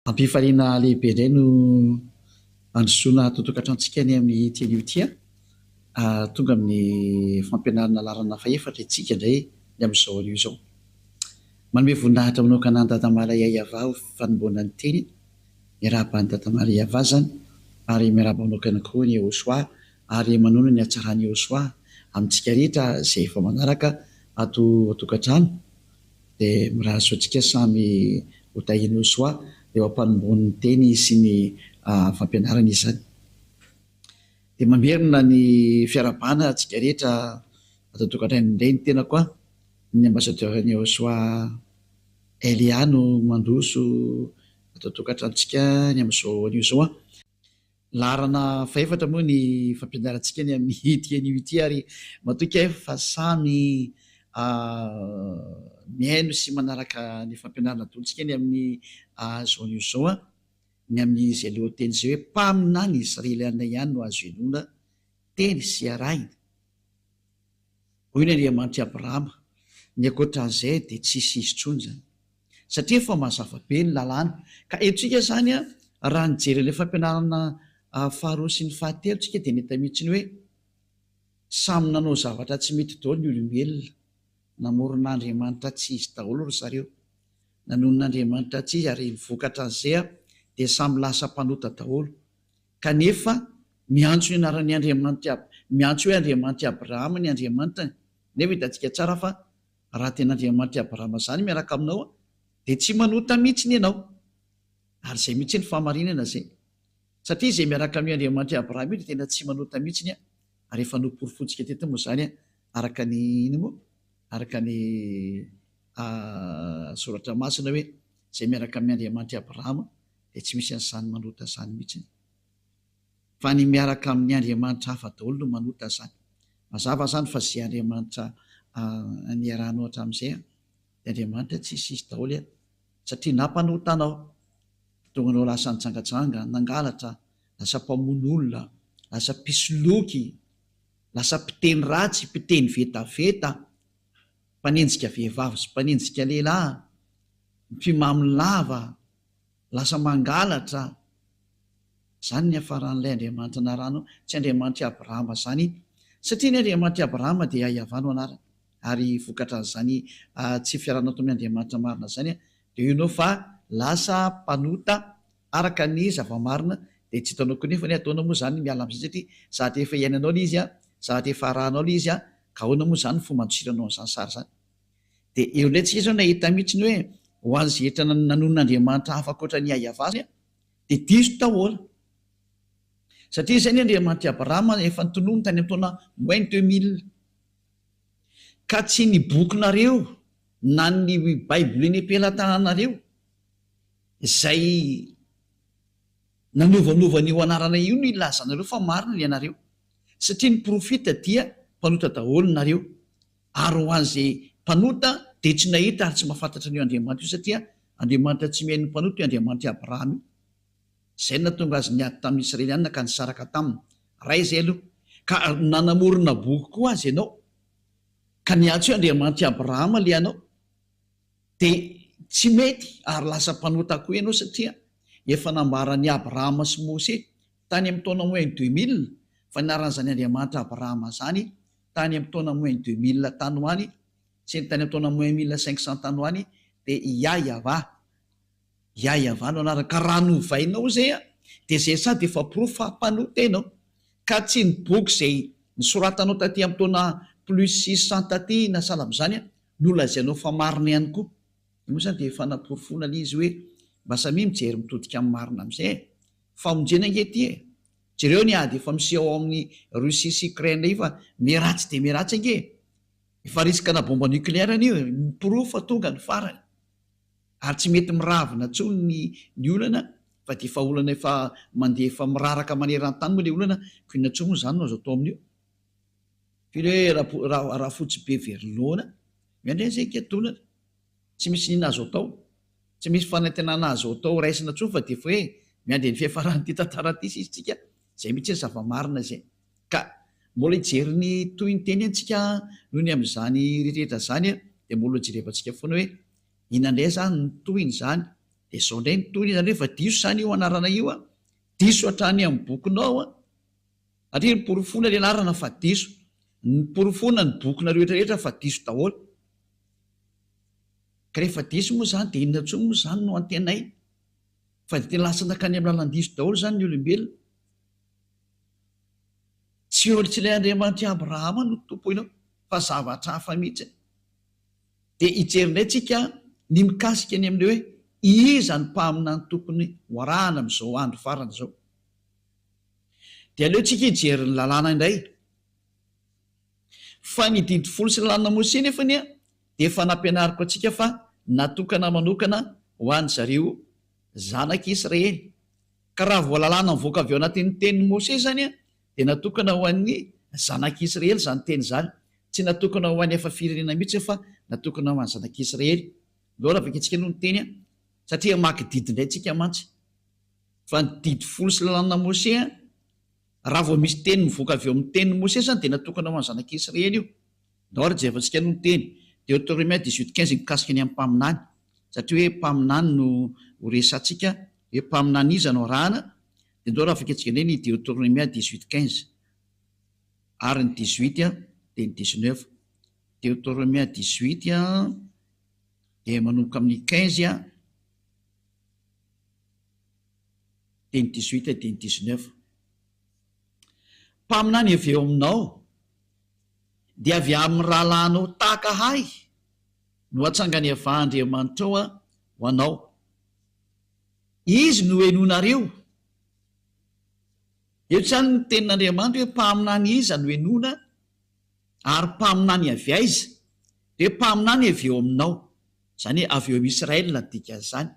Ampifaliana lehibe indray no androsoana totokatranotsika ny amin'ny teny ity tonga amin'ny fampianarana lalana faefatra itsika indray ny amin'izao anio izao. Manome voninahitra manokana ny Dadamala Yayava ho fanomboana ny teny, miarahaba ny Dadamala Yayava zany, ary miarahaba manokana koa ny Joshua, ary manono ny hatsarany Joshua amintsika rehetra izay efa manaraka ato tokatrano, dia mirahaso antsika samy hotahiny Joshua eo ampanomboan'ny teny sy ny fampianarana izany. Dia mamerina ny fiarabana antsika rehetra ato tokatrano indray ny tena koa ny ambassadeur-ny Joshua Eliano mandroso ato tokatranontsika ny amin'izao anio izao larana faefatra moa ny fampianarantsika ny amin'ny teny ity, ary matoka fa samy mihaino sy manaraka ny fampianarana atolontsika ny amin'ny zao anio izao ny amin'ny izay lohateny izay hoe mpamina ny Israeliana ihany no azo enona teny sy arahina. Hoy ny Andriamanitra Abrahama, ny ankoatran'izay dia tsisy izy intsony zany, satria efa mazava be ny lalàna. Ka etsika zany raha nijery ilay fampianarana faharoa sy ny fahatelo tsika dia neta mihitsy ny hoe samy nanao zavatra tsy mety daholo ny olombelona, namoron'Andriamanitra tsy izy daholo ry zareo, nanonon'Andriamanitra tsy izy, ary nivokatra an'izay dia samy lasa mpanota daholo. Kanefa miantso ny anaran'ny Andriamanitra, miantso hoe Andriamanitra Abrahama ny Andriamanitra, nefa hitantsika tsara fa raha tena Andriamanitra Abrahama zany miaraka aminao dia tsy manota mihitsy ny ianao, ary izay mihitsy ny fahamarinana zay, satria izay miaraka amin'ny Andriamanitra Abrahama io dia tena tsy manota mihitsy ny ary efa noporofontsika teto moa zany araka ny ino moa, araka ny soratra masina hoe izay miaraka amin'ny Andriamanitra Abrahama dia tsy misy an'izany manota zany mihitsy, fa ny miaraka amin'ny Andriamanitra hafa daholo no manota zany. Mazava zany fa izay Andriamanitra niarahanao hatramin'izay dia Andriamanitra tsisy izy daholo satria nampanota anao, tonga anao lasa nitsangatsanga, nangalatra, lasa mpamono olona, lasa mpisoloky, lasa mpiteny ratsy, mpiteny vetaveta, mpanenjika vehivavy sy mpanenjika lehilahy, mpimamolava, lasa mangalatra. Zany ny hafaran'ilay Andriamanitra narano, tsy Andriamanitra Abrahama zany, satria ny Andriamanitra Abrahama dia Yayava no anarany, ary vokatra an'izany tsy fiarahana ato amin'ny Andriamanitra marina zany dia ianao fa lasa mpanota araka ny zava-marina, dia tsy hitanao koa nefa ny ataonao moa zany miala amin'izay, satria zahatra efa iainanao ilay izy zahatra efa arahanao ilay izy ka ahoana moa zany fomba androsiranao an'izany sary zany. Dia eo indray tsika zao nahita mihitsy ny hoe ho an'izay rehetra nanonon'Andriamanitra hafa ankoatra ny Yayava dia diso daholo, satria izay ny Andriamanitra Abrahama efa nitonony tany amin'ny taona moins 2000, ka tsy ny bokinareo na ny Baiboly ny ampelantananareo izay nanovanova ny ho anarana io no ilazanareo fa marina ny anareo, satria ny profita dia mpanota daholo nareo, ary ho an'izay mpanota dia tsy nahita ary tsy mahafantatra an'io Andriamanitra io, satria Andriamanitra tsy mihaino mpanota io Andriamanitra Abrahama io. Izay natonga azy niady tamin'ny Israeliana ka nisaraka taminy ray izay aloha, ka nanamorona boky koa azy ianao ka niantso hoe Andriamanitra Abrahama le anao, dia tsy mety ary lasa mpanota koa ianao, satria efa nambaran'ny Abrahama sy Mose tany amin'ny taona moins 2000 fa niaran'izany Andriamanitra Abrahama zany tany amin'ny taona moins 2000 tany ho any, sy ny tany amin'ny taona moins 1500 tany ho any, dia Yayava no anaraka. Ka raha novainao zay dia zay sady efa porofo fa mpanota ianao, ka tsy ny boky izay nisoratanao taty amin'ny taona plus 600 taty na sahala amin'izany no lazainao fa marina ihany koa. Io moa zany dia efa naporofona ilay izy hoe mba samy mijery mitodika amin'ny marina amin'izay, famonjena angety jereo ny ady efa miseho ao amin'ny Russie sy Ukraine io fa miratsy dia miratsy ange, efa risika na bomba nucléaire an'io, porofo tonga ny farany, ary tsy mety miravina tsony ny olana, fa dia efa olana efa mandeha efa miraraka maneran-tany moa ilay olana, ko inona tsony moa zany no azo atao amin'io. Fily hoe raha fotsy be verilona miandray izay ketolana, tsy misy nina azo atao, tsy misy fanantenana azo atao raisina tsony, fa dia efa hoe miandry ny fiafaran'ity tantara ity sisy tsika, izay mihitsy ny zava-marina izay. Ka mbola hijery ny toy ny teny antsika noho ny amin'izany rehetrarehetra zany dia mbola jerevantsika foana hoe inona indray zany ny tohiny zany, dia zao indray ny toy zany hoe fa diso zany io anarana io a, diso hatrany amin'ny bokinao a, satria niporofona le anarana fa diso, niporofona ny bokina rehetrarehetra fa diso daholo. Ka rehefa diso moa zany dia inona ntsony moa zany no antenay, fa dia tena lasa nakany amin'ny lalan-diso daholo zany ny olombelona. Tsy olo tsy ilay Andriamanitra Abrahama no tompo inao, fa zavatra hafa mihitsy. Dia ijerinay tsika ny mikasika ny amin'ilay hoe iza ny mpamina ny tompony hoarahana amin'izao andro farana izao. Dia aleo tsika hijery ny lalàna indray. Fa ny didy folo sy lalàna Mose nefany a dia efa nampianariko antsika fa natokana manokana ho an'ny zareo zanak'Israely. Ka raha voalalàna mivoaka avy ao anatin'ny tenin'ny Mose zany a dia natokana ho an'ny zanak'Israely zany teny zany, tsy natokana ho an'ny efa firenena mihitsy fa natokana ho an'ny zanak'Israely. Loara vakentsika noho ny teny a, satria maky didy indray tsika mantsy. Fa ny didy folo sy lalàna Mose a, raha vao misy teny mivoaka avy eo amin'ny tenin'ny Mose zany dia natokana ho an'ny zanak'Israely io. Loara jevantsika noho ny teny Deutéronome 18:15 mikasika ny amin'ny mpaminany, satria hoe mpaminany no horesantsika hoe mpaminany iza no arahana. Dia loara vakentsika indray ny Deutéronome 18:15 ary ny 18 a dia ny 19. Deutéronome 18 a dia manomboka amin'ny 15 a dia ny 18 dia ny 19. Mpaminany avy eo aminao dia avy amin'ny rahalahinao tahaka ahy no atsangany avahan'Andriamanitra ao a ho anao. Izy no henonareo. Eo zany ny tenin'Andriamanitra hoe mpaminany iza no henona ary mpaminany avy aiza, dia mpaminany avy eo aminao, zany hoe avy eo amin'ny Israelina dikan'izany,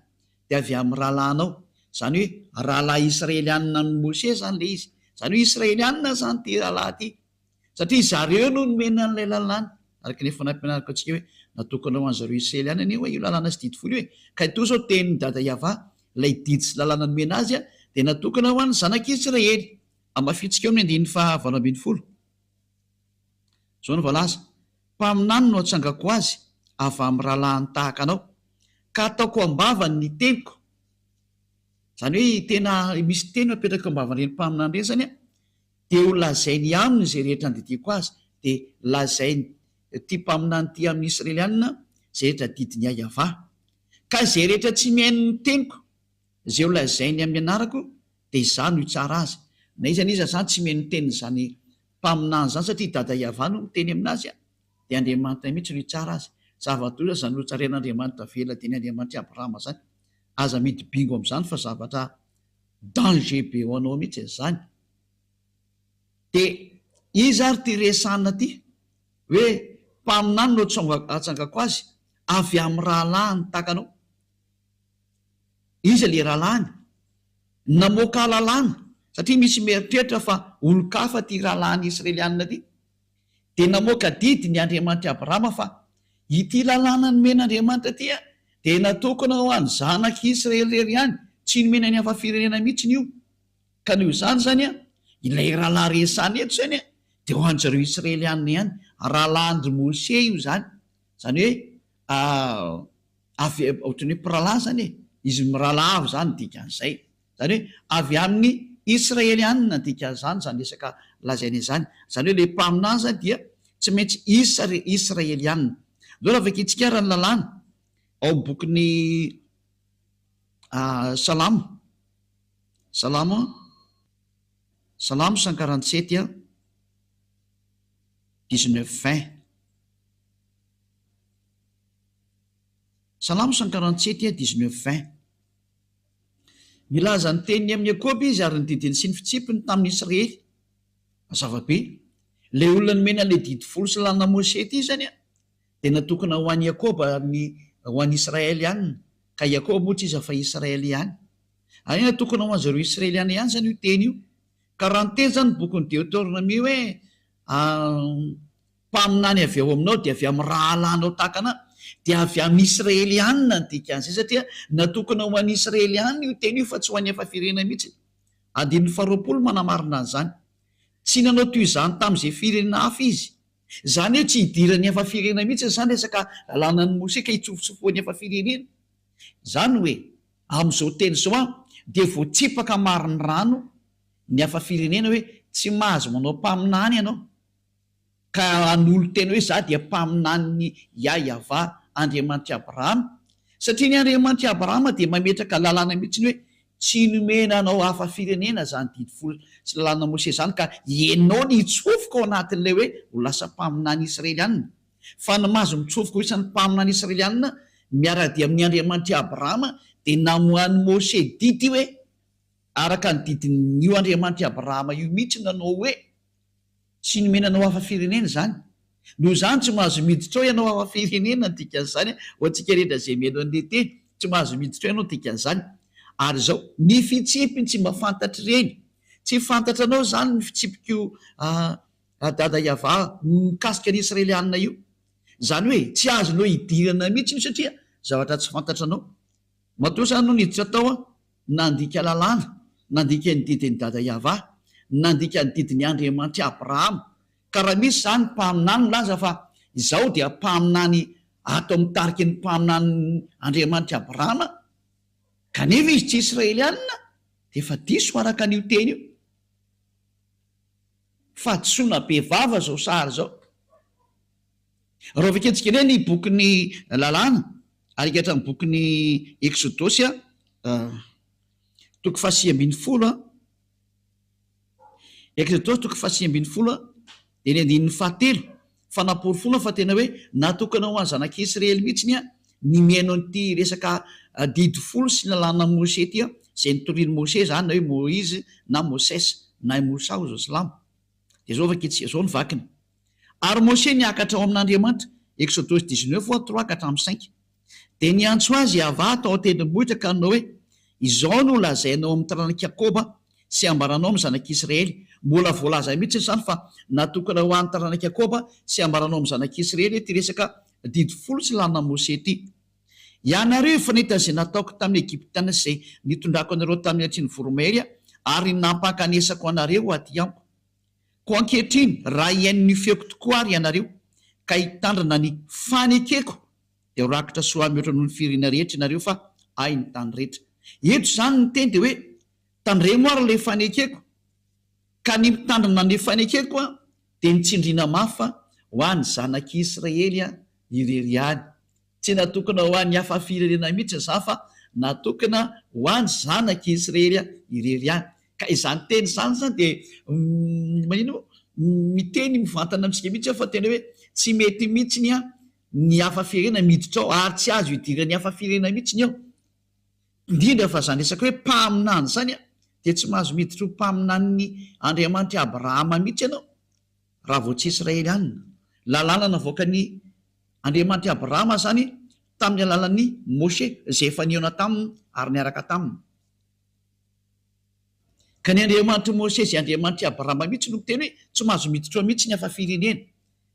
dia avy amin'ny rahalahinao, zany hoe rahalahy Israelianina ny Mose zany le izy, zany hoe Israelianina zany ty rahalahy ty, satria zareo no nomena an'ilay lalàna. Araka ny efa nampianariko antsika hoe natokana ho an'zareo Israelianina io io lalàna sy didy folo hoe ka ito zao tenin'ny dada Iavà, ilay didy sy lalàna nomena azy a dia natokana ho an'ny zanak'Israely. Amafitsika eo amin'ny 9:20. Zao no voalaza: mpaminany no atsangako azy avy amin'ny rahalahiny tahaka anao, ka ataoko ambavany ny teniko. Zany hoe tena misy teny mapetraka ambavan'ireny mpaminany ireny zany a, dia ho lazainy aminy izay rehetra andidiko azy, dia lazainy ty mpaminany ty amin'ny Israelianina izay rehetra didiny ahy Iavà. Ka izay rehetra tsy mihaino ny teniko, izay ho lazainy amin'ny anarako, dia izany no hitsara azy. Na izany iza zany tsy mihaino ny tenin'izany mpaminany zany, satria dada Iavà no miteny aminazy a, dia Andriamanitra mihitsy no hitsara azy. Zava-doza zany no tsarain'Andriamanitra vela teny Andriamanitra Abrahama zany. Aza mity bingo amin'izany fa zavatra danger be ho anao mihitsy izany. Dia iza ary ty resahana ty hoe mpaminany no atsangako azy avy amin'ny rahalahiny tahaka anao. Iza le rahalahiny? Namoaka lalàna, satria misy mieritreritra fa olo-kafa ty rahalahiny Israelianina ty, dia namoaka didy ny Andriamanitra Abrahama fa ity lalàna nomen'Andriamanitra ty a dia natokana ho an'ny zanak'Israely rery ihany, tsy nomena ny hafa firenena mihitsy io. Ka noho izany zany a, ilay rahalahy resahana eto zany a dia ho an'zareo Israelianina ihany, rahalahin'ry Mose io zany, zany hoe avy ohatrany hoe mpirahalahy zany e, izy mirahalahy avy zany dikan'izay, zany hoe avy amin'ny Israelianina dikan'izany zany resaka lazaina izany. Zany hoe le mpaminany zany dia tsy maintsy Israelianina. Loara vakentsika raha ny lalàna ao bokin'ny Salamo 147 19-20. Salamo 147 19-20. Milaza ny teniny amin'ny Jakôba izy ary ny didiny sy ny fitsipiny tamin'ny Israely. Mazava be, ilay olona nomena ilay didy folo sy lalàna Mose ty zany a dia natokana ho an'i Jakôba, ho an'ny Israelianina. Ka Jakôba moa tsy iza fa Israely ihany. Ary natokana ho an'zareo Israelianina ihany zany io teny io. Ka raha ny teny zany bokon'ny Deutéronome hoe mpaminany avy eo aminao dia avy amin'ny rahalahinao tahaka anahy, dia avy amin'ny Israelianina ny dikan'izay, satria natokana ho an'ny Israelianina io teny io fa tsy ho an'ny efa firenena mihitsy. 20 manamarina an'izany. Tsy nanao toy izany tamin'izay firenena hafa izy, zany hoe tsy hidiran'ny efa firenena mihitsy zany resaka lalàna ny Mose ka hitsofotsofo ny efa firenena. Zany hoe am'izao teny zao dia voatsipaka mariny rano ny hafa firenena hoe tsy mahazo manao mpaminany ianao, ka an'olo tena hoe za dia mpaminany Yahva Andriamanitra Abrahama, satria ny Andriamanitra Abrahama dia mametraka lalàna mihitsiny hoe tsy nomenanao hafa firenena zany didy folo sy lalàna Mose zany ka ianao ny hitsofoka ao anatin'ilay hoe ho lasa mpaminany Israelianina. Fa ny mahazo mitsofoka ho isan'ny mpaminany Israelianina miara-dia amin'ny Andriamanitra Abrahama dia namohan'ny Mose didy hoe araka ny didin'io Andriamanitra Abrahama io mihitsy nanao hoe tsy nomenanao hafa firenena zany, noho zany tsy mahazo miditra ao ianao hafa firenena dikan'izany ho antsika rehetra zay meno an'le teny, tsy mahazo miditra ao ianao dikan'izany. Ary zao ny fitsipiny tsy mba fantatra ireny, tsy fantatra anao zany ny fitsipiko dada Yahva mikasika ny Israelianina io, zany hoe tsy azonao hidirana mihitsy io satria zavatra tsy fantatra anao. Matoa zany no niditra tao nandika lalàna, nandika ny didiny dada Yahva, nandika ny didiny Andriamanitra Abrahama, ka raha misy zany mpaminany milaza fa izao dia mpaminany ato amin'ny tariky ny mpaminany Andriamanitra Abrahama, kanefa izy tsy Israelianina dia efa diso araka an'io teny io, fa tsoina be vava zao sary zao. Raha vaketsika eny ny bokyny lalàna arikatra ny bokyny Exodosy toko 10:10 Exodosy toko 10:10 dia ny andininy 7 fanaporofona fa tena hoe natokana ho any zanak'Israely mihitsiny ny miaino an'ity resaka didy folo sy lalàna Mose ty zay nitoriany Mose zany na hoe Moïse na Moses na Mosa hoy Salamo. Dia zao vaketsika zao ny vakina. Ary Mose niakatra ao amin'Andriamanitra, Exodosy 19:3-5, dia niantso azy Yahva tao an-tendrombohitra ka nanao hoe izao no lazainao amin'ny taranak'i Jakoba sy ambaranao amin'ny zanak'Israely. Mbola voalaza mihitsy zany fa natokana ho an'ny taranak'i Jakoba sy ambaranao amin'ny zanak'Israely ty resaka didy folo sy lalàna Mose ty. Ianareo efa nahita zay nataoko tamin'ny Egiptiana zay nitondrako anareo tamin'ny atriny voromahery ary nampakanesako anareo aty amiko. Ko ankehitriny raha iain'ny feoko tokoa ary ianareo ka hitandrina ny fanekeko dia ho rakitra soa mihoatra noho ny firina rehetra ianareo fa ay ny tany rehetra. Eto zany ny teny dia hoe tandremo ary le fanekeko, ka ny mitandrina ny fanekeko dia nitsindriana mafa ho an'ny zanak'Israely irery any. Tsy natokana ho an'ny hafa firenena mihitsy za fa natokana ho an'ny zanak'Israely irery any. Ka izany teny zany dia manino miteny mivantana amintsika mihitsy fa tena hoe tsy mety mihitsiny ny hafa firenena miditra ao ary tsy azo hidirany hafa firenena mihitsiny ao, indrindra fa zany resaka hoe mpaminany zany dia tsy mahazo miditra ho mpaminany Andriamanitra Abrahama mihitsy ianao raha vao tsy Israelianina. Lalàna navoaka ny Andriamanitra Abrahama zany tamin'ny alalan'ny Mose zay efa nihaona taminy ary niaraka taminy. Ka ny Andriamanitra Mose zay Andriamanitra Abrahama mihitsy no teny hoe tsy mahazo miditra ao mihitsy ny hafa firenena,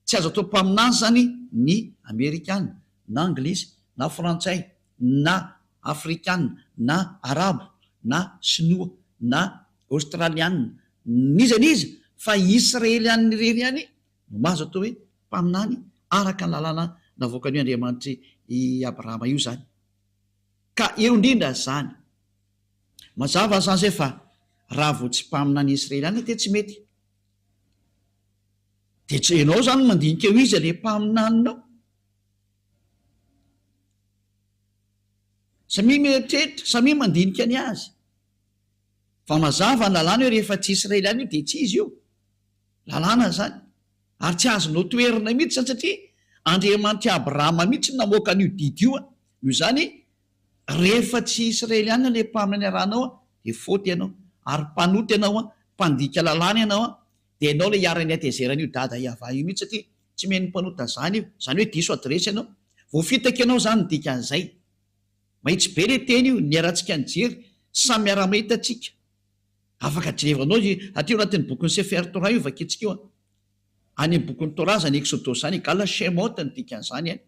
tsy azo atao mpaminany zany ny Amerikana na Anglisy na Frantsay na Afrikana na Arabo na Sinoa na Australiana nizaniza, fa Israelianina irery any no mahazo atao hoe mpaminany araka ny lalàna navoaka ny Andriamanitra i Abrahama io zany. Ka eo indrindra zany mazava zany zay fa raha vao tsy mpaminany Israelianina dia tsy mety. Dia tsy ianao zany mandinika eo izy le mpaminaninao. Samy mieritreritra, samy mandinika ny azy. Fa mazava ny lalàna hoe rehefa tsy Israelianina io dia tsy izy io. Lalàna zany. Ary tsy azonao toerina mihitsy zany satria Andriamanitra Abrahama mihitsy namoaka an'io didy io. Noho izany rehefa tsy Israelianina le mpaminany arahanao dia faute ianao. Ary mpanoty ianao mpandika lalàna ianao dia ianao le hiara-ny atezerana io dada Yahva io mihitsy satria tsy meny mpanota zany io, zany hoe diso adresy ianao. Voafitaka ianao zany ny dikan'izay. Mahitsy be le teny io niarantsika nijery samy miara-mahita atsika. Afaka jerevanao ateo anatin'ny bokin'ny Sefer Torah io vaketsika io any amin'ny bokin'ny Torah zany Exodosy zany Gala Shemot ny dikan'izany any.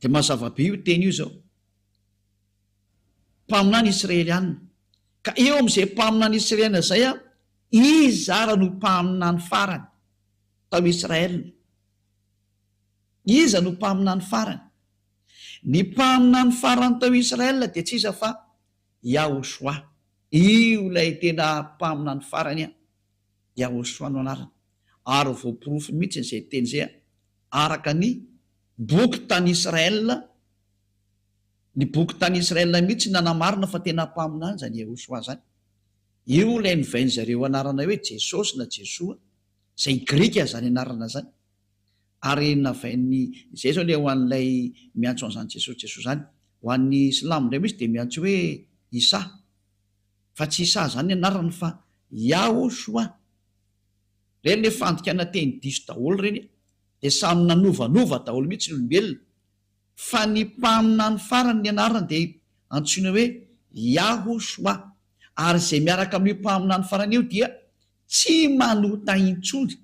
Dia mazava be io teny io zao. Mpaminany Israelianina. Ka eo amin'izay mpaminany Israelianina zay izy ara no mpaminany farany tao Israelina. Iza no mpaminany farany. Ny mpaminany farany tao Israel dia tsy iza fa Yahosoa. Io lay tena mpaminany farany Yahosoa no anarany. Ary voaporofo mihitsy zay teny zay araka ny boky tany Israel, ny boky tany Israel mihitsy nanamarina fa tena mpaminany zany Yahosoa zany. Io lay nivainy zareo anarana hoe Jesosy na Jesoa, zay Grika zany anarana zany. Ary navainy zay zao le ho an'ilay miantso an'izany Jesosy zany. Ho an'ny Silamo indray misy dia miantso hoe Isa, fa tsy Isa zany anarany fa Yahosoa. Reny le fandikana teny diso daholo reny, dia samy nanovanova daholo mihitsy ny olombelona, fa ny mpaminany farany ny anarany dia antsoina hoe Yahosoa. Ary zay miaraka amin'io mpaminany farany io dia tsy manota intsony,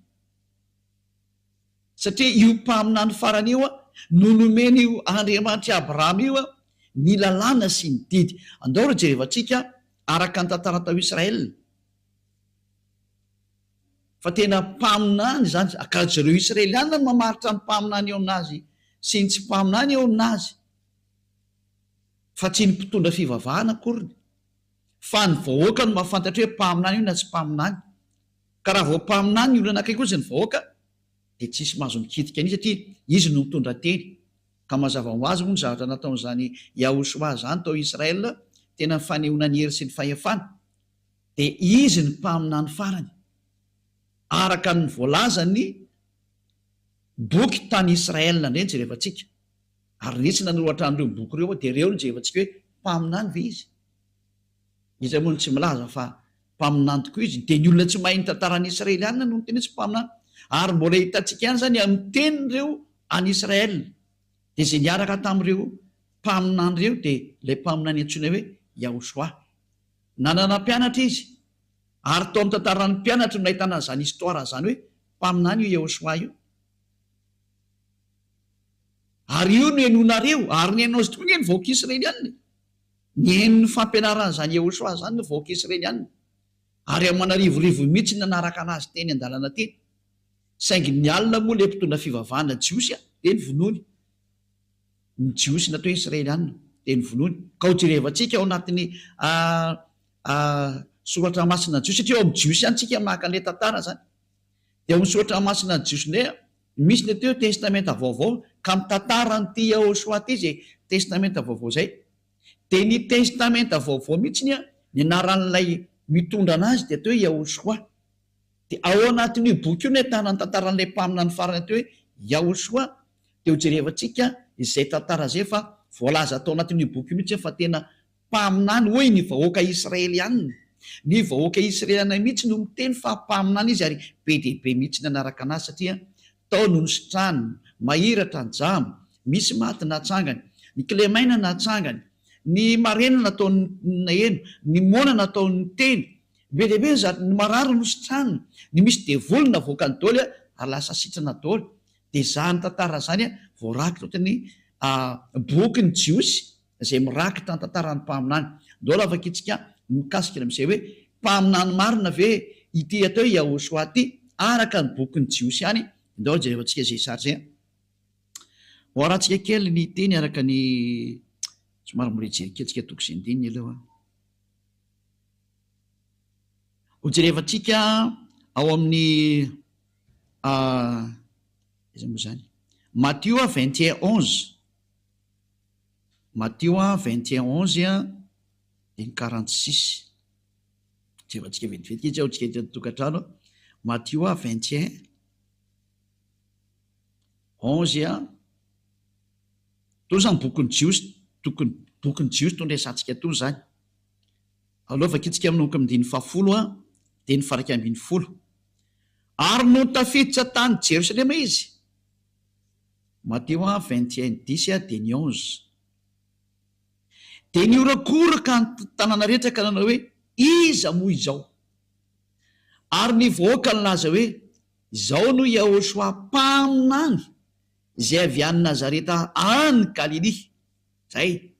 satria io mpaminany farany io no nomeny io Andriamanitra Abrahama io ny lalàna sy ny didy. Andao ro jerevantsika araka ny tantara tao Israel, fa tena mpaminany zany. Zareo Israeliana no mamaritra ny mpaminany eo aminazy sy ny tsy mpaminany eo aminazy, fa tsy ny mpitondra fivavahana akoriny, fa ny vahoaka no mahafantatra hoe mpaminany io na tsy mpaminany. Ka raha vao mpaminany ny olona anankiray kosa ny vahoaka, dia tsisy mahazo mikitika an'izy satria izy no mitondra teny. Ka mazava ho azy moa ny zavatra nataon'izany Yahosoa zany tao Israel, tena fanehoana ny hery sy ny fahefana, dia izy ny mpaminany farany araka ny voalaza ny boky tany Israel indray jerevantsika. Ary nisy nanoratra an'ireo boky ireo dia ireo no jerevantsika hoe mpaminany ve izy. Izy moa tsy milaza fa mpaminany tokoa izy, dia ny olona tsy mahay ny tantaran'ny Israeliana no tena tsy mpaminany. Ary mbola hitantsika ihany zany amin'ny tenin'ireo any Israel, dia zay niaraka tamin'ireo mpaminany ireo dia ilay mpaminany antsoina hoe Yahosoa. Nanana mpianatra izy, ary tao amin'ny tantaran'ny mpianatra no nahitana zany histoara zany hoe mpaminany io Yahosoa io. Ary io no henonareo, ary ny hainao azy tokoa ny vahoaka Israeliana, ny hain'ny fampianaran'izany Yahosoa zany ny vahoaka Israeliana. Ary amin'ny manarivorivo mihitsy nanaraka anazy teny an-dalana teny. Saingy ny alina moa le mpitondra fivavahana jiosy dia ny vonoany, ny jiosy natao Israeliana dia ny vonoany. Ka ho jerevantsika ao anatin'ny soratra masina jiosy, satria ao amin'ny jiosy ihany tsika maka an'ilay tantara zany. Dia ao amin'ny soratra masina jiosy indray misy ny teo testamenta vaovao, ka mitantara n'ity Yahosoa ity zay testamenta vaovao zay. Dia ny testamenta vaovao mihitsy ny anaran'ilay mitondra anazy dia atao hoe Yahosoa. Dia ao anatin'io boky io no ahitana ny tantaran'ilay mpaminany farany atao hoe Yahosoa. Dia ho jerevantsika izay tantara zay fa voalaza atao anatin'io boky io mihitsy fa tena mpaminany, hoy ny vahoaka Israeliana. Ny vahoaka Israeliana mihitsy no miteny fa mpaminany izy, ary be dia be mihitsy ny anaraka anazy, satria tao no nositrany, mahiratra ny jamo, misy maty natsangany, ny kilemaina natsangany, ny marena nataony eno, ny mona nataony teny, be dia be ny marary nositrany, ny misy devolona voaka ny daoly ary lasa sitrana daoly. Dia zany tantara zany voarakitra ohatran'ny boky ny jiosy zay mirakitra ny tantaran'ny mpaminany. Ndao afaka itsika mikasika amin'izay hoe mpaminany marina ve ity atao Yahosoa ity araka ny boky ny jiosy ihany. Ndao jerevantsika zay sary zay. Hoarantsika kely ny teny araka ny somary mirejerekentsika toko izay ndininy aloha. Ho jerevantsika ao amin'ny iza moa zany, Matthieu 21:11, Matthieu 21:11 dia ny 46. Jerevantsika vetivetika izy ao tsika eto tokantrano. Matthieu 21:11 to zany bokyny jiosy, bokyny jiosy to ndraisantsika to zany. Alovaka itsika amin'noko amin'ny diny 10 dia ny faraka ambin'ny 10. Ary no tafiditra tany Jerosalema izy. Matthieu 21:10 dia ny 11. Dia niorakoraka ny tanàna rehetra ka nanao hoe iza moa izao. Ary ny vahoaka nilaza hoe izao no Yahosoa mpaminany izay avy any Nazareta any Galilia. Zay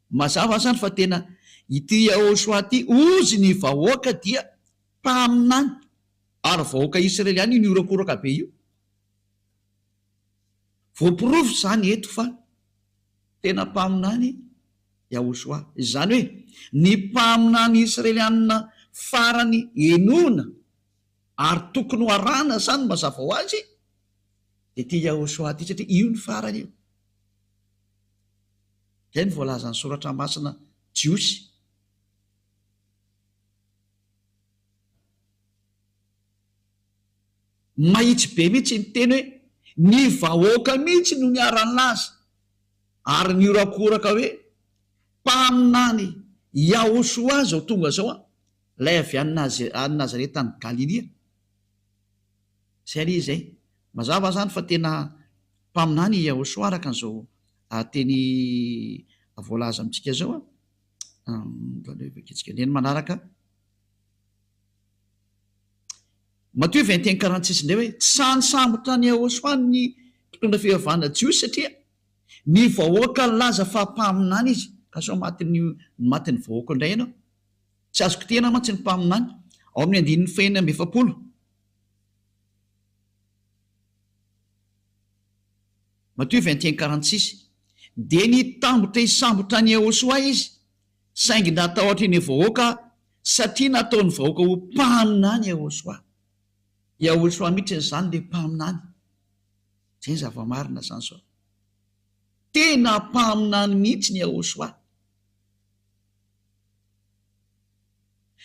mazava zany fa tena ity Yahosoa ity ozy ny vahoaka dia mpaminany, ary vahoaka Israeliana io niorakoraka be io. Voaporofo zany eto fa tena mpaminany Yahosoa. Izany hoe ny mpaminany Israelianina farany enoana ary tokony ho arana zany mazava ho azy de ty Yahosoa ty satria io ny farany io. Zay ny voalazany soratra masina Jiosy. Mahitsy be mihitsy ny teny hoe ny vahoaka mihitsy no niarany laza ary niorakoraka hoe mpaminany Yahosoa zao tonga zao lay avy any Nazareta any Galilea. Zay ry zay mazava zany fa tena mpaminany Yahosoa araka an'izao teny voalaza amitsika zao vakitsika neny manaraka Matthieu 21:46 ndray hoe tsy sany sambotra ny Yahosoa ny mpitondra fivavahana Jiosy satria ny vahoaka ny laza fa mpaminany izy ka so matiny vahoaka indray ianao tsy azoko tena mantsy ny mpaminany. Ao amin'ny 9:7 Matthieu 21:46 de nitambotra hisambotra ny Yahosoa izy saingy natahotra ny vahoaka satria nataony vahoaka ho mpaminany Yahosoa. Yahosoa mihitsy zany le mpaminany. Zay ny zava-marina zany sao tena mpaminany mihitsy ny Yahosoa.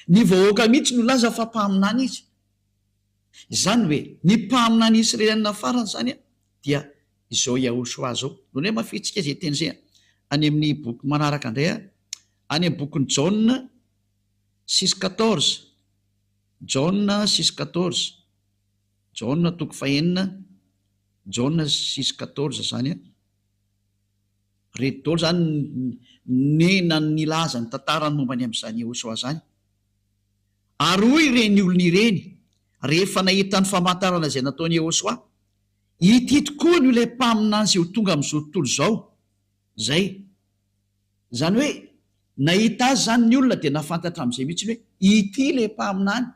Ny vahoaka mihitsy no laza fa mpaminany izy. Zany hoe ny mpaminany Israelianina farany zany dia izao Yahosoa zao. None mafitsika zay teny zay any amin'ny boky manaraka indray any amin'ny bokin'ny Jaona 6:14 Jaona 6:14 Jaona 4 Jaona 6:14 zany reto daholo zany nena nilaza ny tantarany mombany amin'izany Yahosoa zany. Ary hoy ireny olona ireny rehefa nahita ny famantarana izay nataony Yahosoa, ity tokoa no ilay mpaminany izay ho tonga amin'izao tontolo izao. Zay zany hoe nahita azy zany ny olona dia nafantatra amin'izay mihitsy hoe ity ilay mpaminany.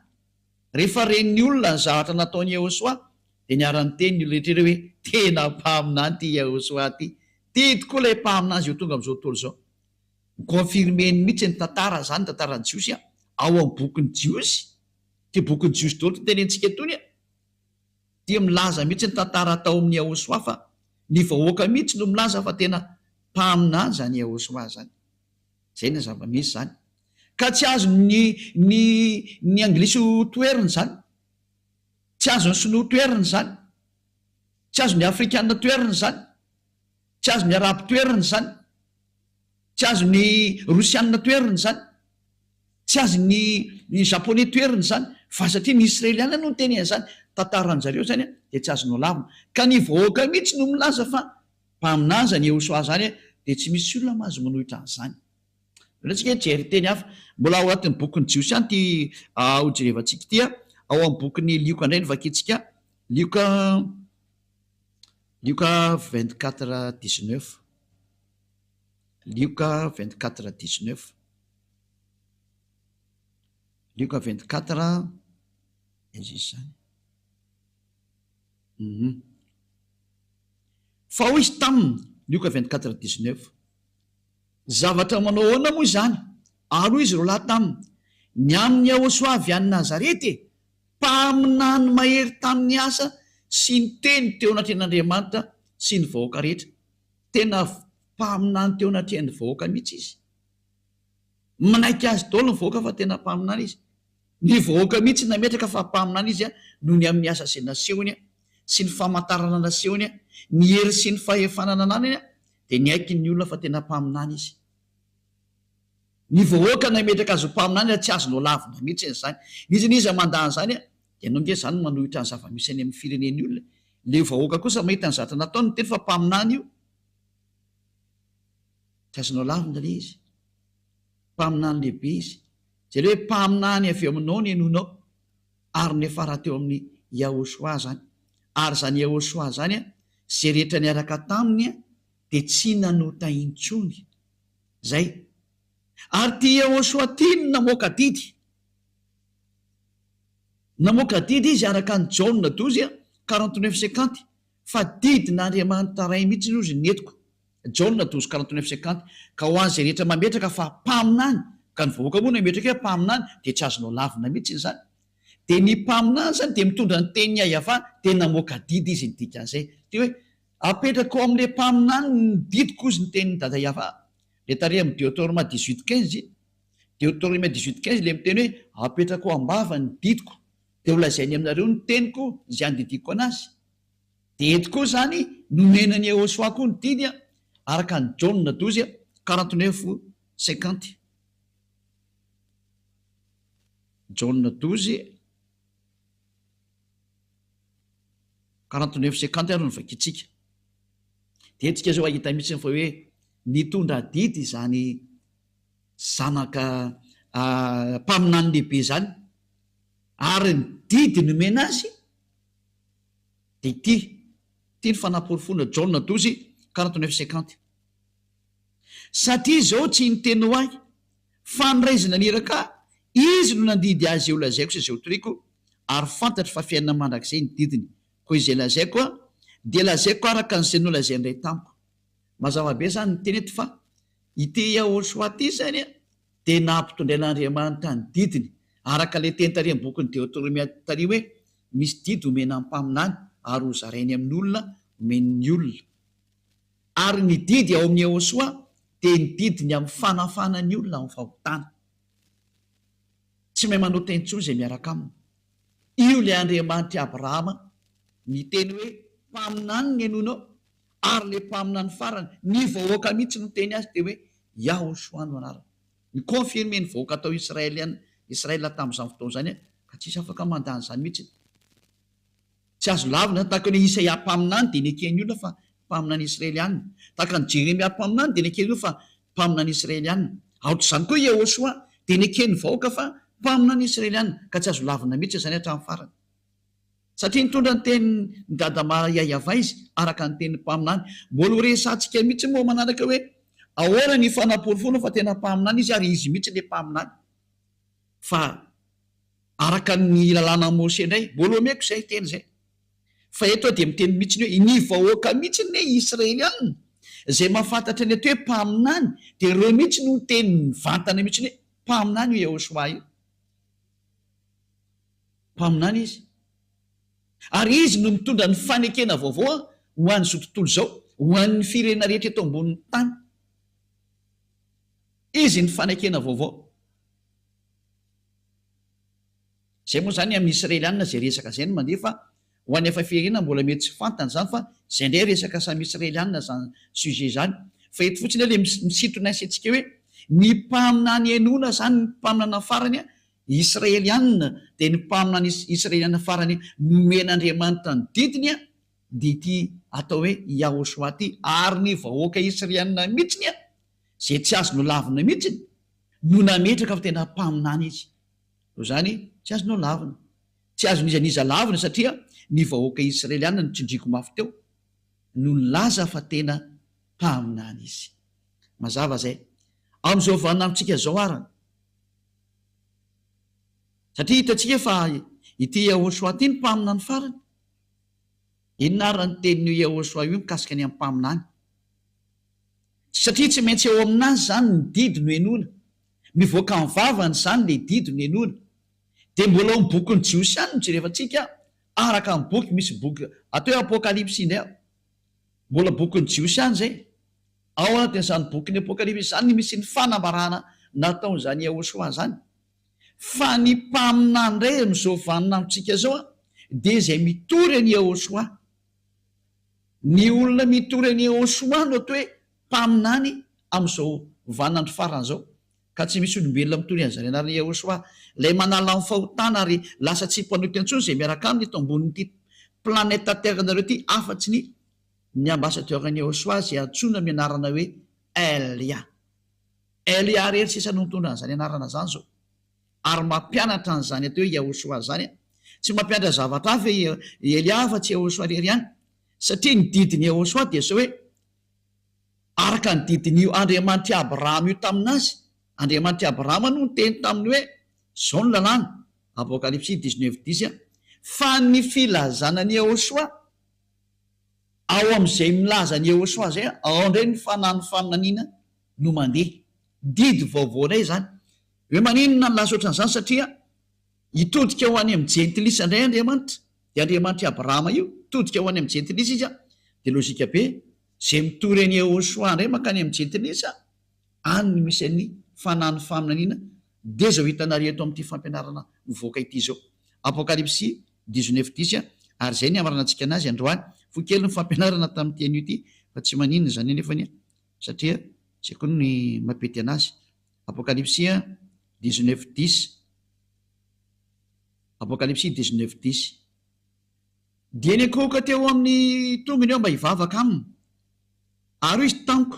Rehefa ren'ny olona ny zavatra nataony Yahosoa dia niarany teny ny olona rehetra hoe tena mpaminany ty Yahosoa ty. Ty tokoa ilay mpaminany izay ho tonga amin'izao tontolo izao. Konfirmeny mihitsy ny tantara zany, tantaran'ny Jiosy ao amin'ny bokin'ny Jiosy. Ty bokin'ny Jiosy daholo ty tenentsika etony dia milaza mihitsy ny tantara tao amin'ny Yahosoa fa ny vahoaka mihitsy no milaza fa tena mpaminany zany Yahosoa zany. Zay ny zava-misy zany. Ka tsy azo ny anglisy ho toeriny zany, tsy azo ny sinoa toeriny zany, tsy azo ny afrikanina toeriny zany, tsy azo ny arabo toeriny zany, tsy azo ny rosianina toeriny zany, tsy azo ny japonais toeriny zany, fa satria ny Israeliana no teny zany tantaran zareo zany dia tsy azonao lavina. Ka ny vahoaka mihitsy no milaza fa mpaminany zany Yahosoa zany dia tsy misy olona mahazo manohitra an'izany. Antsika jery teny hafa mbola ao anatin'ny bokin'ny Jiosy any ty hojerevantsika ty ao amin'ny bokin'ny Lioka indray ny vakitsika Lioka 24:19 Lioka 24:19 Lioka 24 izy zany fa hoy izy taminy Lioka 24:19 zavatra manao ahoana moa izany? Ary hoy izy ro lahy taminy ny amin'ny Yahosoa avy any Nazarety mpaminany mahery tamin'ny asa sy ny teny teo anatrehan'Andriamanitra sy ny vahoaka rehetra. Tena mpaminany teo anatrehan'ny vahoaka mihitsy izy. Manaiky azy daholo ny vahoaka fa tena mpaminany izy. Ny vahoaka mihitsy nametraka fa mpaminany izy noho ny amin'ny asa izay nasehony sy ny famantarana nasehony ny hery sy ny fahefanana anany dia ny aiky ny olona fa tena mpaminany izy. Ny vahoaka nametraka azy ho mpaminany tsy azonao lavina mihitsy zany. Izy niza mandany zany dia nao nge zany manohitra ny zava-misy any amin'ny fireneny olona. Le vahoaka kosa mahita ny zavatra nataony teny fa mpaminany io. Tsy azonao lavina le izy. Mpaminany lehibe izy. Zay hoe mpaminany avy aminao ny enonao ary nefa raha teo amin'ny Yahosoa zany. Ary zany Yahosoa zany zay rehetra niaraka taminy dia tsy nanota intsony. Zay. Ary ty Yahosoa ty no namoaka didy. Namoaka didy izy araka ny Jaona 12:49 fa didin'Andriamanitra ray mihitsy izy netiko. Jauna 12:49 ka ho an'izay rehetra mametraka fa mpaminany ka ny vahoaka moa no metraka hoe mpaminany dia tsy azonao lavina mihitsy zany. Dia ny mpaminany zany dia mitondra ny teniny ahava tena moka didy izy ny dikan'izay dia hoe apetraka ao amin'ilay mpaminany ny didiko izy ny teniny dada ihava. Le tare amin'ny Deutéronome 18:15 Deutéronome 18:15 le miteny hoe apetraka ao ambava ny didiko dia ho lazainy aminareo ny teniko izay andidiko anazy. Dia eto koa zany nomenany Yehosoa koa ny didy araka ny Jauna 12:49. Jauna 12:49 ary no vakitsika. Dia etsika zao ahita mihitsy fa hoe nitondra didy zany zanaka mpaminany lehibe zany ary ny didy nomena azy dia ty ny fanaporofona Jauna 12:49. Satria zao tsy niteny ho ahy fa niraizina niraka izy no nandidy azy eo lazaiko sy izay ho toriko ary fantatry fa fiainana mandrakizay ny didiny koa izay lazaiko dia lazaiko araka n'izay nolazay indray tamiko. Mazava be zany ny teny eto fa ity Yehosoa ty zany dia nampitondrain'Andriamanitra ny didiny araka le teny tary amin'ny bokin'ny Deutéronome tary hoe misy didy omena amin'ny mpaminany ary ho zarainy amin'ny olona omen'ny olona. Ary ny didy ao amin'ny Yehosoa dia ny didiny amin'ny fanafana ny olona amin'ny fahotana. Tsy mahay manao teny intsony izay miaraka aminy. Io le Andriamanitra Abrahama miteny hoe mpaminany ny anonao ary le mpaminany farany ny vahoaka mihitsy no teny azy dia hoe Yehosoa no anarany. Ny confirme ny vahoaka atao Israela tamin'izany fotoana izany ka tsisy afaka mandany izany mihitsy. Tsy azo lavina tahaka ny Isaia mpaminany dia nekeny olona fa mpaminany Israelianina. Tahaka ny Jeremia mpaminany dia nekeny olona fa mpaminany Israelianina. Aotr'izany koa Yehosoa dia nekeny vahoaka fa mpaminany Israelianina ka tsy azo lavina mihitsy izany hatramin'ny farany. Satria nitondra ny teny ny dada Yahava izy araka ny teny mpaminany. Mbola ho resantsika mihitsy moa manaraka hoe ahoana ny fanaporofona fa tena mpaminany izy ary izy mihitsy le mpaminany. Fa araka ny lalàna Mose indray mbola omeko izay teny izay. Fa eto dia miteny mihitsy hoe ny vahoaka mihitsy ny Israelianina izay mahafantatra ny ato hoe mpaminany dia ireo mihitsy no teny mivantana mihitsy hoe mpaminany io Yehosoa io. Mpaminany izy. Ary izy no mitondra ny fanekena vaovao ho an'izao tontolo izao, ho an'ny firenena rehetra eto ambonin'ny tany. Izy ny fanekena vaovao. Izay moa zany amin'ny Israelianina izay resaka izay no mandeha fa ho an'ny efa firenena mbola mety tsy fantany izany fa izay indray resaka samy Israelianina zany sujet zany. Fa eto fotsiny ilay misintona antsika hoe ny mpaminany enoana zany ny mpaminana farany Israelianina dia ny mpaminany Israelianina farany nomen'Andriamanitra ny didiny dia ity atao hoe Yehosoa ty ary ny vahoaka Israelianina mihitsiny izay tsy azonao lavina mihitsiny no nametraka fa tena mpaminany izy. Izany tsy azonao lavina. Tsy azon'iza lavina satria ny vahoaka Israelianina no tsindriko mafy teo no nilaza fa tena mpaminany izy. Mazava zay. Amin'izao vaninandrontsika zao arany. Satria hitantsika fa ity Yehosoa ty ny mpaminany farany. Inona ary ny tenin'io Yehosoa io mikasika ny amin'ny mpaminany. Satria tsy maintsy eo aminazy zany ny didy no enoana. Mivoaka amin'ny vavany zany le didy no enoana. Dia mbola ao amin'ny bokin'ny Jiosiany no jerefantsika araka amin'ny boky misy boky atao hoe Apokalipsy indray. Mbola bokin'ny Jiosiany zay. Ao anatin'izany bokin'ny Apokalipsy zany misy ny fanambarana nataon'izany Yehosoa zany. Fa ny mpaminany indray amin'izao vaninandrontsika zao dia izay mitory an'i Yehosoa. Ny olona mitory an'i Yehosoa no atao hoe mpaminany amin'izao vaninandro farany zao. Ka tsy misy olombelona mitory an'izany anarany Yehosoa ilay manala amin'ny fahotana ary lasa tsy mpanoty antsony izay miaraka aminy eto ambonin'ity planeta terre nareo ity afatsy ny ambasadeurany Yehosoa izay antsoina amin'ny anarana hoe Elia. Elia rery sisa no mitondra an'izany anarana zany zao. Ary mampianatra an'izany atao hoe Yehosoa zany. Tsy mampianatra zavatra hafa Elia fa tsy Yehosoa rery ihany. Satria ny didiny Yehosoa dia sao hoe araka ny didin'io Andriamanitra Abrahama io taminazy. Andriamanitra Abrahama no niteny taminy hoe zao ny lalàna. Apokalipsy 19:10 fa ny filazana ny Yehosoa ao am'izay milaza ny Yehosoa zay ao indray ny fanahany faminaniana no mandeha didy vaovaonay zany hoe maninona ny lasa ohatran'izany satria hitodika ho any amin'ny jentilisa indray Andriamanitra de Andriamanitra Abrahama io todika ho any amin'ny jentilisa izy de lozika be zay mitory any Yehosoa indray makany amin'ny jentilisa any no misy ny fanahany faminaniana de zao hitanareo eto amin'ity fampianarana mivoaka ity zao Apokalipsy 19:10 ary zay ny amaranantsika anazy androany fokely ny fampianarana tamin'ny teny ity fa tsy maninona zany nefany satria zay koa ny mapety anazy Apokalipsy 19:10 Apokalipsy 19:10 dia ny akohoka teo amin'ny tongony eo mba hivavaka aminy ary izy tamiko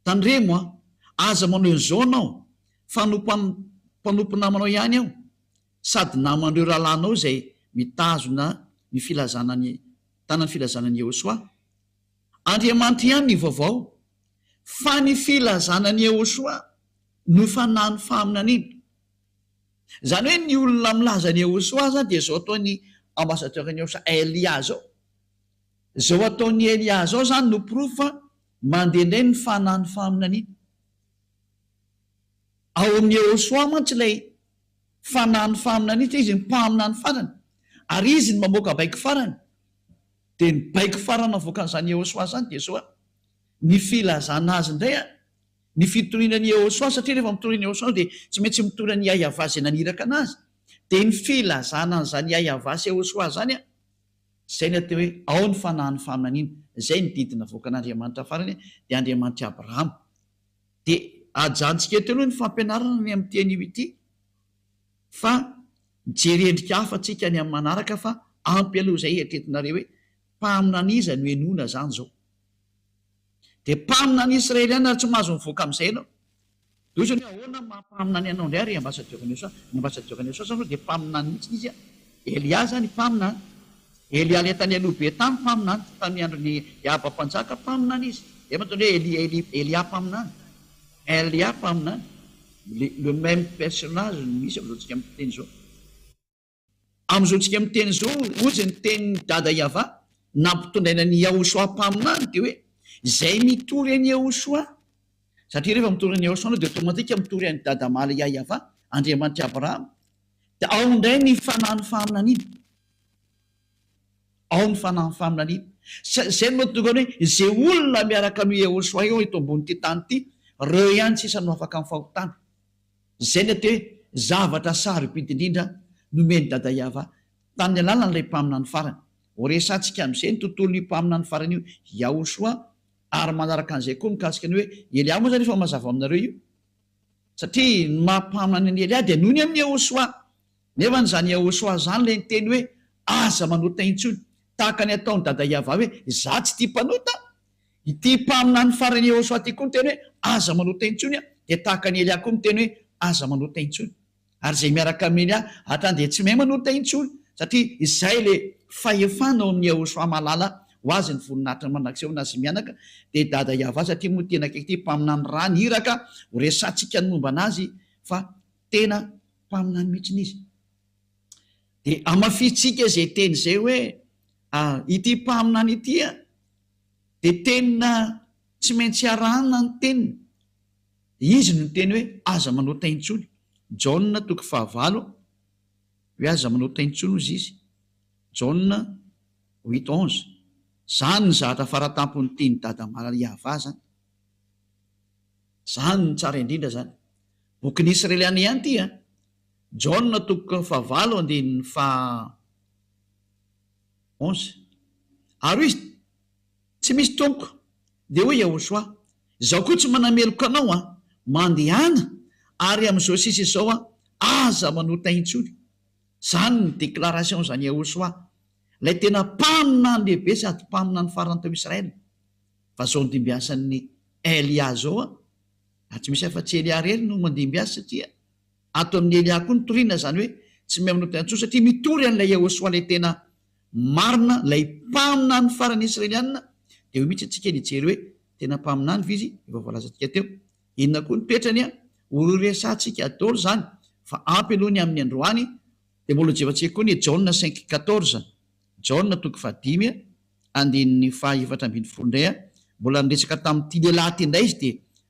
tandremo aza manao an'izao anao fa mpanompo namanao ihany aho sady namandreo rahalanao zay mitazona ny filazanany tanany filazanany Yehosoa Andriamanitra ihany ny vaovao fa ny filazanany Yehosoa no fanahany faminaniana zany hoe ny olona milaza ny Yehosoa zany dia zao ataony ambassadeur-ny Yehosoa Elia zao ataony Elia zao zany no proof fa mandeha indray ny fanahany faminaniana ao amin'ny Yehosoa mantsy ilay fanahany faminaniana izy mpaminany farany ary izy ny mamoaka baiko farany de ny baiko farany avoakan'izany Yehosoa zany de zao ny filazana azy indray ny fitorianany Yehosoa satria rehefa mitoriany Yehosoa de tsy maintsy mitoriany Yahvasy naniraka anazy de ny filazana an'izany Yahvasy Yehosoa zany zay ny atao hoe ao ny fanahany faminaniana zay ny didina avoakan'Andriamanitra farany de Andriamanitra Abrahama de ajantsika eto aloha ny fampianarana ny amin'ny teny ity fa jerendrika hafatsika ny amin'ny manaraka fa ampy aloha zay etretinareo hoe mpaminaniza no enona zany zao de mpaminany Israely ihany ary tsy mahazo mivoaka amin'izay anao dozany hoe ahoana mampaminany anao indray ary ambassadeur-ny Yehosoa zany de mpaminany mihitsy izy Elia zany mpaminany Elia le tany alobe tany mpaminany tamin'ny androny Abam-panjaka mpaminany izy de matony hoe Elia mpaminany Elia mpaminany le même personnage misy am'izao tsika miteny zao am'izao tsika miteny zao ozy ny teny dada Yava nampitondraina ny Yehosoa mpaminany de hoe zay mitory any Yehosoa satria rehefa mitory any Yehosoa de automatika mitory any dada maly Yava Andriamanitra Abrahama de ao indray ny fanahany faminaniana ao ny fanahany faminaniana zay no mahatonga hoe zay olona miaraka amin'ny Yehosoa eo eto ambony tany ity reo ihany tsisa no afaka amin'ny fahotana zay ny atao hoe zavatra sarobidy indrindra nomeny dada Yava tamin'ny alalan'ilay mpaminany farany horesantsika amin'izay ny tontolo mpaminany farany io Yehosoa ary manaraka an'izay koa mikasika ny hoe Elia moa zany efa mazava aminareo io satria ny mampaminany ny Elia de nohony amin'ny Yehosoa nefa nyzany Yehosoa zany le nyteny hoe aza manota intsony tahaka ny ataony dada Yava hoe za tsy tia mpanota ity mpaminany farany Yehosoa ty koa miteny hoe aza manota intsony de tahaka ny Elia koa miteny hoe aza manota intsony ary zay miaraka amin'ny Elia hatrany de tsy mahay manota intsony satria izay le fahefana ao amin'ny Yehosoa malala ho azy ny voninahitra manakseho nazy mianaka de dada Yava satria moa tena kaiky ty mpaminany rany hiraka ho resantsika ny momba anazy fa tena mpaminany mihitsiny izy de amafitsika zay teny zay hoe ity mpaminany ity de tena tsy maintsy arahana ny teniny izy no teny hoe aza manota intsony Jauna 9:9 hoe aza manota intsony izy Jauna 8:11 zany ny zahatra faratampon'ny teny dada maly Yava zany zany ny tsara indrindra zany bokin'ny Israeliana ihany ty Jauna 9:9 andiny 11 ary izy tsy misy tompo de hoe Yehosoa zaho koa tsy manameloka anao mandehana ary am'izao sisa izao aza manota intsony zany ny déclaration zany Yehosoa lay tena mpaminany lehibe sady mpaminany farany tao Israely fa zao ndimbiasan'ny Elia zao tsy misy afa-tsy Elia rery no mandimbiasa satria ato amin'ny Elia koa nitoriana zany hoe tsy mahay manota intsony satria mitory an'ilay Yehosoa lay tena marina lay mpaminany farany Israeliana de hoe mihitsy atsika nijery hoe tena mpaminany vizy efa voalazatsika teo inona koa nipetrany ororesantsika daholo zany fa ampy alohany amin'ny androany de mbola jevatsika koa ny Jauna 5:14 Jauna 5:5 andin'ny fahaefatra ambin'ny folo indray mbola niresaka tamin'ity lehilahy ty indray izy de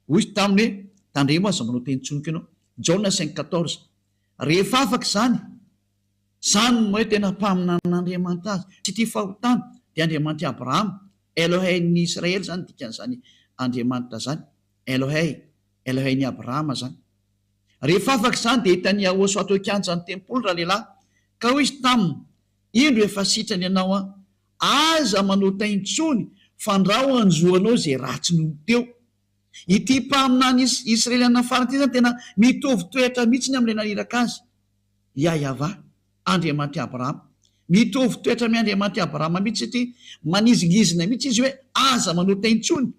hoy izy taminy hoe tandremo aza manao teny tsonoko ianao Jaona 5:14 rehefa afaka zany moa hoe tena mpaminan'Andriamanitra azy tsy ty fahotana de Andriamanitra Abrahama Elohei-ny Israely zany dikan'izany Andriamanitra zany Elohei-ny Abrahama zany rehefa afaka zany de hitany ahoso atao kianjany tempolo raha lehilahy ka hoy izy taminy indro efa sitrany ianao aza manao taintsony fandrao anjoanao zay ratsy noho teo ity mpaminany Israeliana farany ty zany tena mitovy toetra mihitsy ny am'ilay naniraka azy Yahava Andriamanitra Abrahama mitovy toetra amin'ny Andriamanitra Abrahama mihitsy satria manizingizina mihitsy izy hoe aza manao taintsony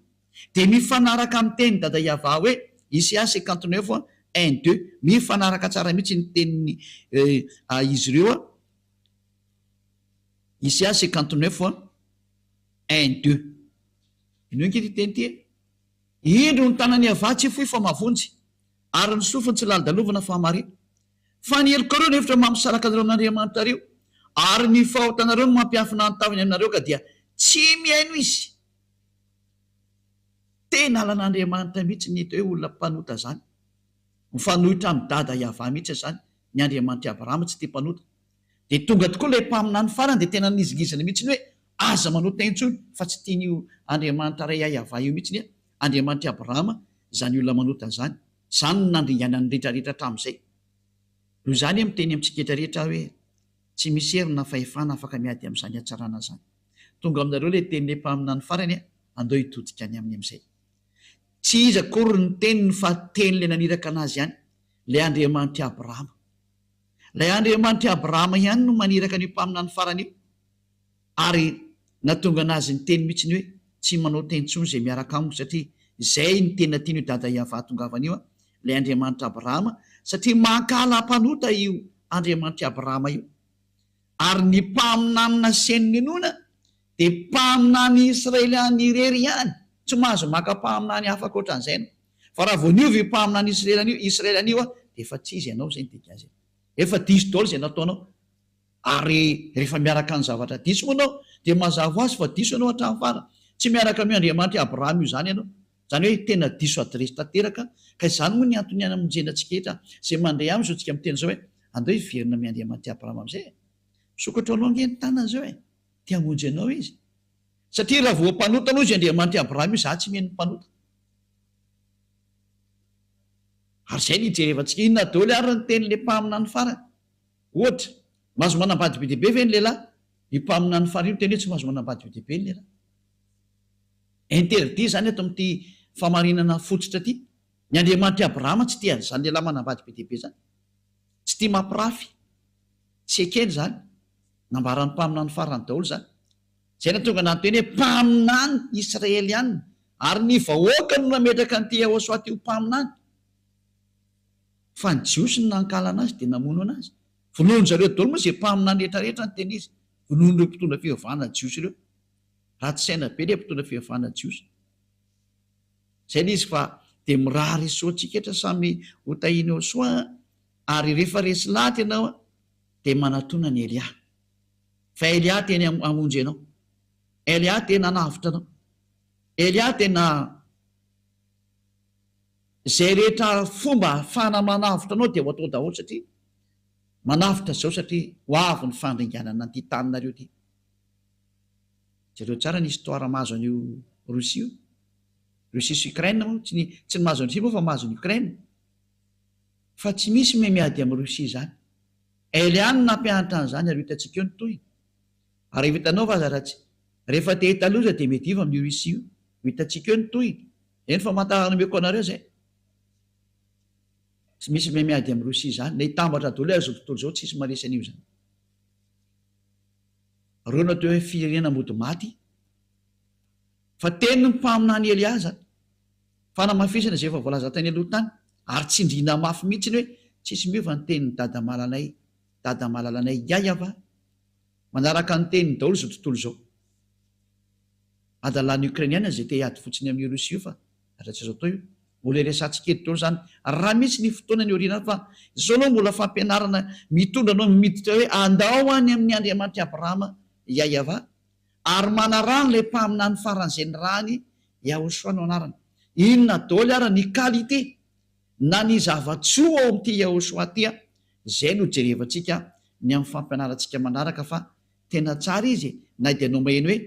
de mifanaraka amin'ny teny dada Yahava hoe Isaia 59 1-2 mifanaraka tsara mihitsy ny teniny izy ireo Isaia 59 1-2 ino nky teny ty indro ny tanany Yahava tsy foy fa mavonjy ary ny sofiny tsy lalidalovana fa marina fa ny helokareo nefitra mampisaraka anareo n'Andriamanitra reo ary ny fahotanareo no mampiafina nytaviny aminareo ka dia tsy miaino izy tena alan'Andriamanitra mihitsy ny hita hoe olona mpanota zany mifanohitra amin'ny dada Yahava mihitsy zany ny Andriamanitra Abrahama tsy tia mpanota de tonga tokoa ilay mpaminany farany de tena nizigizana mihitsy ny hoe aza manao taintsony fa tsy tian'io Andriamanitra ray Yahava io mihitsy ny Andriamanitra Abrahama zany olona manota zany no nandringanany rehetrarehetra hatramin'izay noho zany miteny amintsika rehetrarehetra hoe tsy misy herina fahefana afaka miady amin'izany hatsarana zany tonga aminareo le teny le mpaminany farany andao hitodika any amin'ny amin'izay tsy izy akory ny teniny fa teny le naniraka anazy ihany le Andriamanitra Abrahama lay Andriamanitra Abrahama ihany no maniraka ny mpaminany farany io ary natonga anazy ny teny mihitsy ny hoe tsy manao tentsony zay miaraka amiko satria zay ny tena tiany io dada Yahava tongavany io lay Andriamanitra Abrahama satria mankala mpanota io Andriamanitra Abrahama io ary ny mpaminanina seniny nona de mpaminany Israeliany irery ihany tsy mahazo maka-paminany afaka ohatran'izay no fa raha vao niovy mpaminany Israeliany io de efa tsy izy ianao zay ny dika azy efa diso daholo zay nataonao ary rehefa miaraka ny zavatra diso moa anao de mazava azy fa diso ianao hatramin'ny farany tsy miaraka amin'ny Andriamanitra Abrahama io zany ianao zany hoe tena diso adresy tanteraka ka izany moa ny antony any amonjenantsika etra zay mandray aminy zao tsika miteny zao hoe andao hiverina amin'ny Andriamanitra Abrahama am'izay sokatra anao ngeny tanana zao te hamonjy anao izy satria raha vao mpanota anao izy Andriamanitra Abrahama io za tsy miheno mpanota ary zay nijerevantsika inona daholo ary ny teny le mpaminany farany ohatra mahazo manambady be dehibe ve ny lehilahy ny mpaminany farany io teny hoe tsy mahazo manambady be dehibe ny lehilahy interdit zany ato amin'ity famarinana fototra ty ny Andriamanitra Abrahama tsy tia zany lehilahy manambady be dehibe zany tsy tia mampirafy tsy ekely zany nambarany mpaminany farany daholo zany zay natonga nanteny hoe mpaminany Israeliana ary ny vahoaka no nametraka nyty Ahosoaty io mpaminany fa ny jiosy no nankala anazy de namono anazy vonoany zareo daholo moa zay mpaminany rehetrarehetra ny teny izy vonoany ireo mpitondra fivavahana jiosy ireo ratsy saina be le mpitondra fivavahana jiosy zay le izy fa de mirary soantsika etra samy hotahiny ao soa ary rehefa resy lahatra ianao de manatona ny Elia fa Elia teny amonjy ianao Elia tena navitra anao Elia tena zay rehetra fomba fana manavitra anao de ho atao daholo satria manavitra zao satria ho avy ny fandringanana ty taninareo ty zareo tsara ny histoira mahazo an'io Rosia sy Ukraine moa tsy ny mahazo any Rosia moa fa mahazo ny Ukraine fa tsy misy miady amin'ny Rosia zany Elia no nampianatra an'izany ary hitantsika eo ny toy ary hitanao fa aza ratsy rehefa te hitaloza de mety iva amin'ny Rosia io hitantsika eo ny toy eny fa mantanomeko anareo zay tsy misy miady amin'ny Rosia zany le hitambatra daholo azo tontolo zao tsisy maresy an'io zany reo natao hoe firenena mody maty fa teny ny mpaminany Elia zany fanamafisana zay efa voalaza tany aloha tany ary tsindrina mafy mihitsy ny hoe tsisy miova ny tenin'ny dada malalanay Yahava manaraka ny teniny daholo zao tontolo zao adalan'ny Ukrainiana zay te hiady fotsiny amin'ny Rosia io fa ratsy zao tao io mbola resantsika eto daholo zany raha mihitsy ny fotoana ny oriana fa zao anao mbola fampianarana mitondra anao miditra hoe andao any amin'ny Andriamanitra Abrahama Yahava ary manarano le mpaminany faran'izay ny rany Yahosoa no anarany. Inona daholo ara ny qualité na ny zavatsoa ao amin'ity Yahosoa tya, zay no jerevantsika ny amin'ny fampianarantsika manaraka fa tena tsara izy. Na dia anao maheno hoe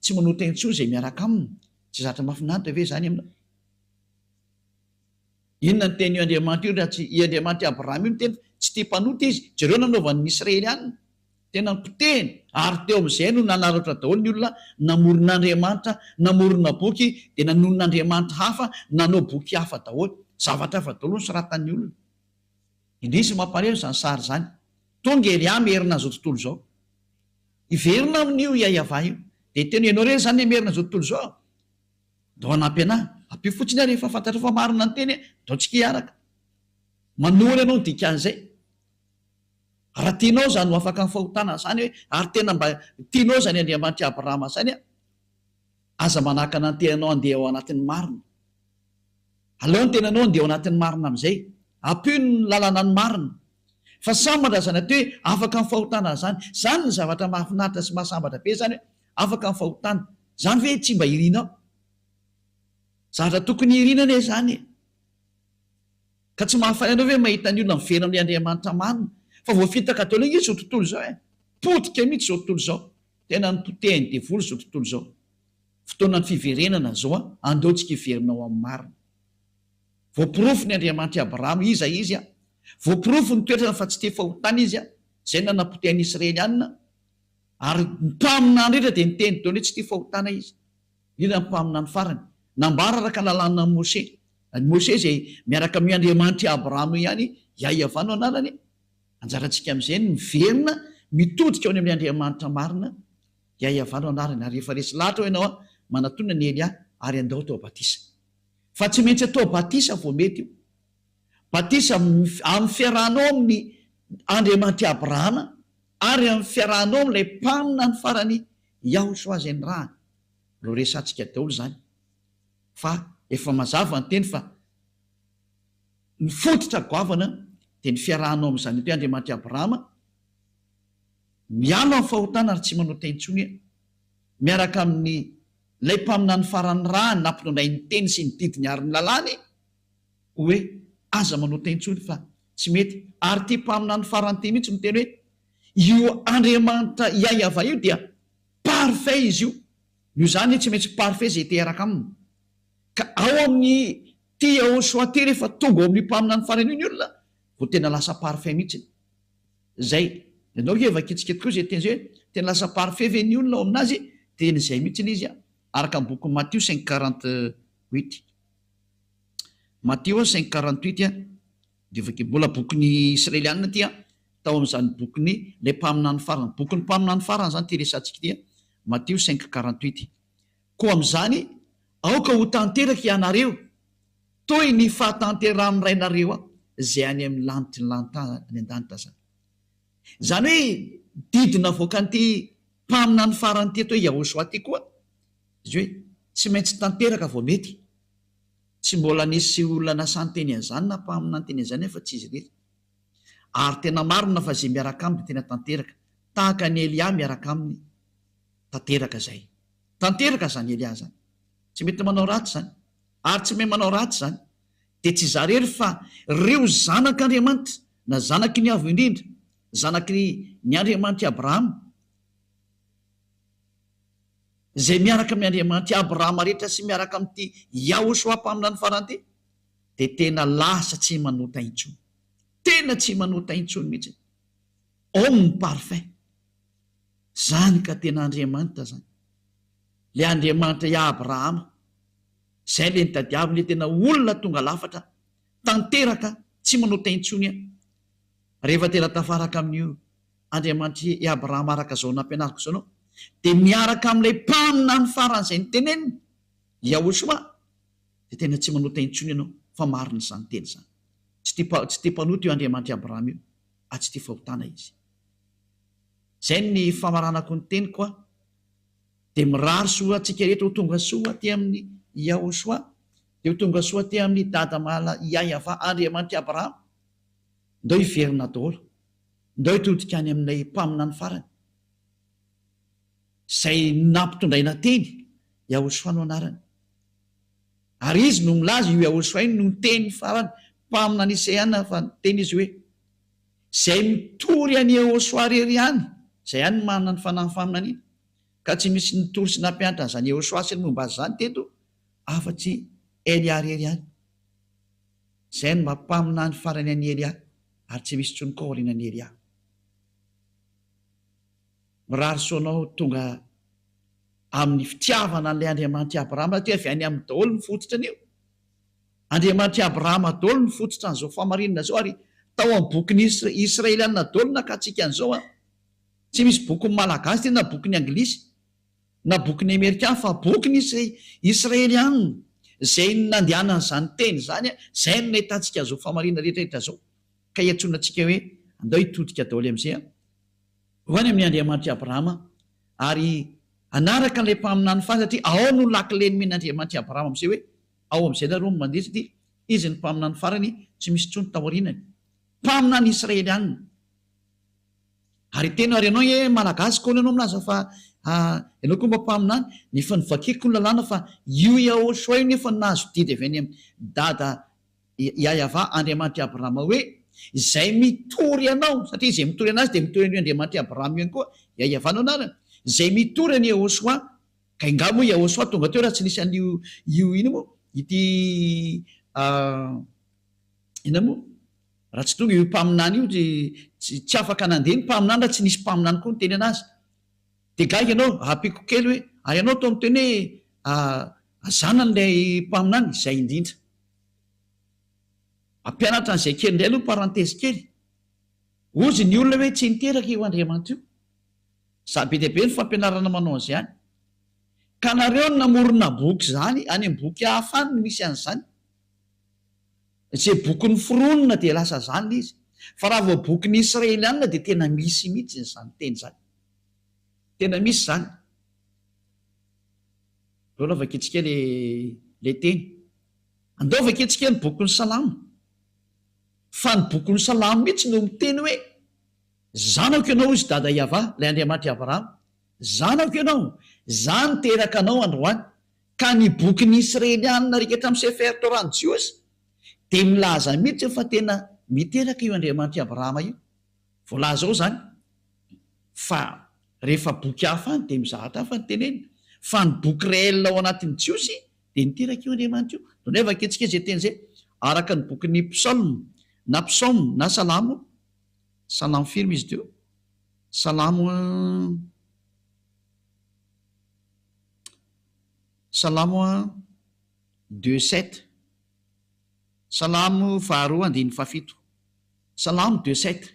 tsy manota intsony zay miaraka aminy, tsy zatra mahafinaritra ve zany amina? Inona ny teny io Andriamanitra io raha tsy i Andriamanitra Abrahama io no teny tsy tia mpanota izy, jereo nanaovan'ny Israely ihany tena nipotehiny, ary teo amin'izay no nanaratra daholo ny olona namoron'Andriamanitra, namorona boky dia nanonon'Andriamanitra hafa, nanao boky hafa daholo, zavatra hafa daholo no soratan'ny olona. Indrisy mampareo zany sary zany. Tonga Elia merina zao tontolo zao, iverina amin'io Yahava io, dia teny ianao reny zany merina zao tontolo zao, dao anampy anahy, ampio fotsiny rehefa fantatra fa marina ny teny, dao tsika hiaraka, manory ianao ny dikan'izay. Raha tianao zany ho afaka ny fahotana zany hoe, ary tena mba tianao zany Andriamanitra Abrahama zany, aza manakana ny tenanao andeha ao anatin'ny marina. Aleo ny tenanao andeha ao anatin'ny marina amin'izay, ampio ny lalana ny marina. Fa sambatra zany atao hoe afaka ny fahotana zany, zany ny zavatra mahafinaritra sy mahasambatra be zany hoe afaka ny fahotana. Zany ve tsy mba irinao? Zavatra tokony irina ane zany. Ka tsy mahafaly anao ve mahita ny olona miverina amin'ny Andriamanitra marina? Fa voafitaka daholo izy zao tontolo zao potika mihitsy zao tontolo zao, tena ny potehiny devoly zao tontolo zao. Fotoana ny fiverenana zao andeontsika iverinao amin'ny marina. Voapirofo ny Andriamanitra Abrahama iza izy voapirofo ny toetrana fa tsy te fahotana izy zay nanapotehany Israely ihany, ary mpaminany rehetra dia niteny daholo hoe tsy te fahotana izy. Ina ny mpaminany farany nambara araka lalàna Mose. Mose zay miaraka amin'ny Andriamanitra Abrahama ihany Yahava no anarany. Anjarantsika amin'izay miverina mitodika ao amin'ny Andriamanitra marina Yahava no anarany. Ary rehefa resy lahatra ianao manatona ny Elia ary andao tao batisa. Fa tsy maintsy atao batisa vao mety io. Batisa amin'ny fiarahanao amin'ny Andriamanitra Abrahama ary amin'ny fiarahanao amin'ilay mpamina ny farany Yahosoa zay ny rahany. Ro resantsika daholo zany. Fa efa mazava ny teny fa ny fototra goavana dia ny fiarahanao amin'izany hoe Andriamanitra Abrahama, mialo amin'ny fahotana ary tsy manota intsony, miaraka amin'ny lay mpamina ny farany rahany nampinondray ny teny sy ny didiny ary ny lalàny, hoe aza manota intsony fa tsy mety. Ary ty mpamina ny farany ty mihitsy no teny hoe io Andriamanitra Yahava io dia parfait izy io. Io zany tsy maintsy parfait zay teraka aminy. Ka ao amin'ny ty Yahosoa ty rehefa tonga ao amin'ny mpamina ny farany io ny olona, vao tena lasa parfait mihitsy. Zay ianao heva kitsikety koa zay teny zay hoe tena lasa parfait ve ny olona ao aminazy, teny izay mihitsy izy araka ny boky Matthieu 5:48. Matthieu 5:48 dia vaky mbola bokin'ny Israelianina ty tao amin'izany bokin'ny le mpamina ny farany, bokin'ny mpamina ny farany zany ty resantsika ty Matthieu 5:48. Koa amin'izany aoka ho tanteraka ianareo toy ny fahatanteran'ny rainareo zay any amin'ny lanitry ny lantana ny an-danitra zany. Zany hoe didina voaka n'ity mpamina ny farany ty atao hoe Yahosoa ty koa izy hoe tsy maintsy tanteraka vao mety. Tsy mbola nisy olona nasany teny an'izany na mpamina ny teny an'izany fa tsy izy rery. Ary tena marina fa zay miaraka aminy tena tanteraka, tahaka ny Elia miaraka aminy tanteraka zay. Tanteraka zany Elia zany. Tsy mety manao ratsy zany, ary tsy may manao ratsy zany. Dia tsy zarery fa reo zanak'Andriamanitra na zanaky ny avo indrindra, zanaky ny Andriamanitra Abrahama, zay miaraka amin'ny Andriamanitra Abrahama rehetra sy miaraka amin'ity Yahosoa mpamina ny farany ty, dia tena lasa tsy manota intsony. Tena tsy manota intsony mihitsy. Ao ny parfait. Zany ka tena Andriamanitra zany. Le Andriamanitra i Abrahama, zay le nitadiavy le tena olona tonga lafatra, tanteraka tsy manota intsony. Rehefa tena tafaraka amin'io Andriamanitra i Abrahama araka zao nampianariko zao anao, dia miaraka amin'ilay mpamina ny farany zay niteneniny Yahosoa, dia tena tsy manota intsony ianao fa marina zany teny zany. Tsy tia mpanota io Andriamanitra Abrahama io, tsy tia fahotana izy. Zay ny famaranako ny teny koa, dia mirary soa antsika rehetra ho tonga soa ty amin'ny Yahosoa, dia ho tonga soa ty amin'ny dada mala Yahava Andriamanitra Abrahama. Ndao hiverina daholo, ndao hitodika any amin'ilay mpamina ny farany. zay nampitondraina teny Yahosoa no anarany, ary izy no milaza io Yahosoa iny no teny farany mpamina ny Seana fa teny izy hoe zay mitory any Yahosoa rery ihany, zay ihany manana ny fanahy faminaniana, ka tsy misy nitory sy nampianatra an'izany Yahosoa sy ny momba azy zany teto afa-tsy Elia rery ihany. Zay no mampamina ny farany any Elia, ary tsy misy tsony kaorianany Elia. Mirary soanao tonga amin'ny fitiavana an'ilay Andriamanitra Abrahama satria avy any amin'ny daholo ny fototrany io. Andriamanitra Abrahama daholo ny fototra an'izao famarinana zao, ary tao amin'ny bokin'ny Israeliana daholo nakatsika an'izao a. Tsy misy bokin'ny malagasy tena bokin'ny anglisy na bokin'ny amerikana fa bokin'ny Israeliana zay nandehanana izany teny zany a, zay no nahitantsika zao famarinana rehetrarehetra zao. Ka hiantsoana antsika hoe andao hitodika daholo am'izay a ho any amin'ny Andriamanitra Abrahama, ary anaraka an'ilay mpaminany faly satria ao no lakileny men'Andriamanitra Abrahama am'izay hoe ao am'izay nareo mandeha satria izy ny mpaminany farany, tsy misy tsony taorianany, mpaminany Israeliana. Ary tena ary ianao e malagasy koa ianao milaza fa ianao koa mba mpaminany, nefa nivakiko ny lalàna fa io Yahosoa io nefa nahazo didy avy any amin'ny dada Yahava Andriamanitra Abrahama hoe zay mitory anao, satria zay mitory anazy dia mitory an'io Andriamanitra Abrahama ihany koa Yahava no anarany, zay mitory any Yahosoa. Ka ingamo moa Yahosoa tonga teo raha tsy nisy an'io ino moa ity ina moa raha tsy tonga io mpaminany io tsy afaka nandeha ny mpaminany raha tsy nisy mpaminany koa ny teny anazy. De gaga ianao apiko kely hoe ary ianao tao amin'ny teny hoe zanan'ilay mpaminany izay indrindra. Ampianatra an'izay kely indray aloha parantesy kely, ozy ny olona hoe tsy niteraka io Andriamanitra io, be dehibe ny fampianarana manao an'izay ihany. Ka nareo no namorona boky zany, any amin'ny boky hafa any no misy an'izany. Izay bokin'ny foronina dia lasa zany izy, fa raha vao bokin'ny Israeliana dia tena misy mihitsy izany teny zany, tena misy zany. Lola vaketsika le teny andao vaketsika ny bokin'ny Salamo, fa ny bokin'ny Salamo mihitsy no miteny hoe zanako ianao izy dada Yahava, ilay Andriamanitra Abrahama, zanako ianao, za niteraka anao androany. Ka ny bokin'ny Israeliana rehetra amin'ny Sefer Torany Jiosy dia milaza mihitsy fa tena miteraka io Andriamanitra Abrahama io. Voalaza ao zany fa rehefa boky hafa any dia mizahatra hafa ny teneny, fa ny boky réel ao anatin'ny Jiosy dia niteraka io Andriamanitra io. Donay vaketsika izay teny izay araka ny bokin'ny Psalme na Psaume na Salamo, Salamo firme izy teo, Salamo 2:7, Salamo 2:7, Salamo 2:7.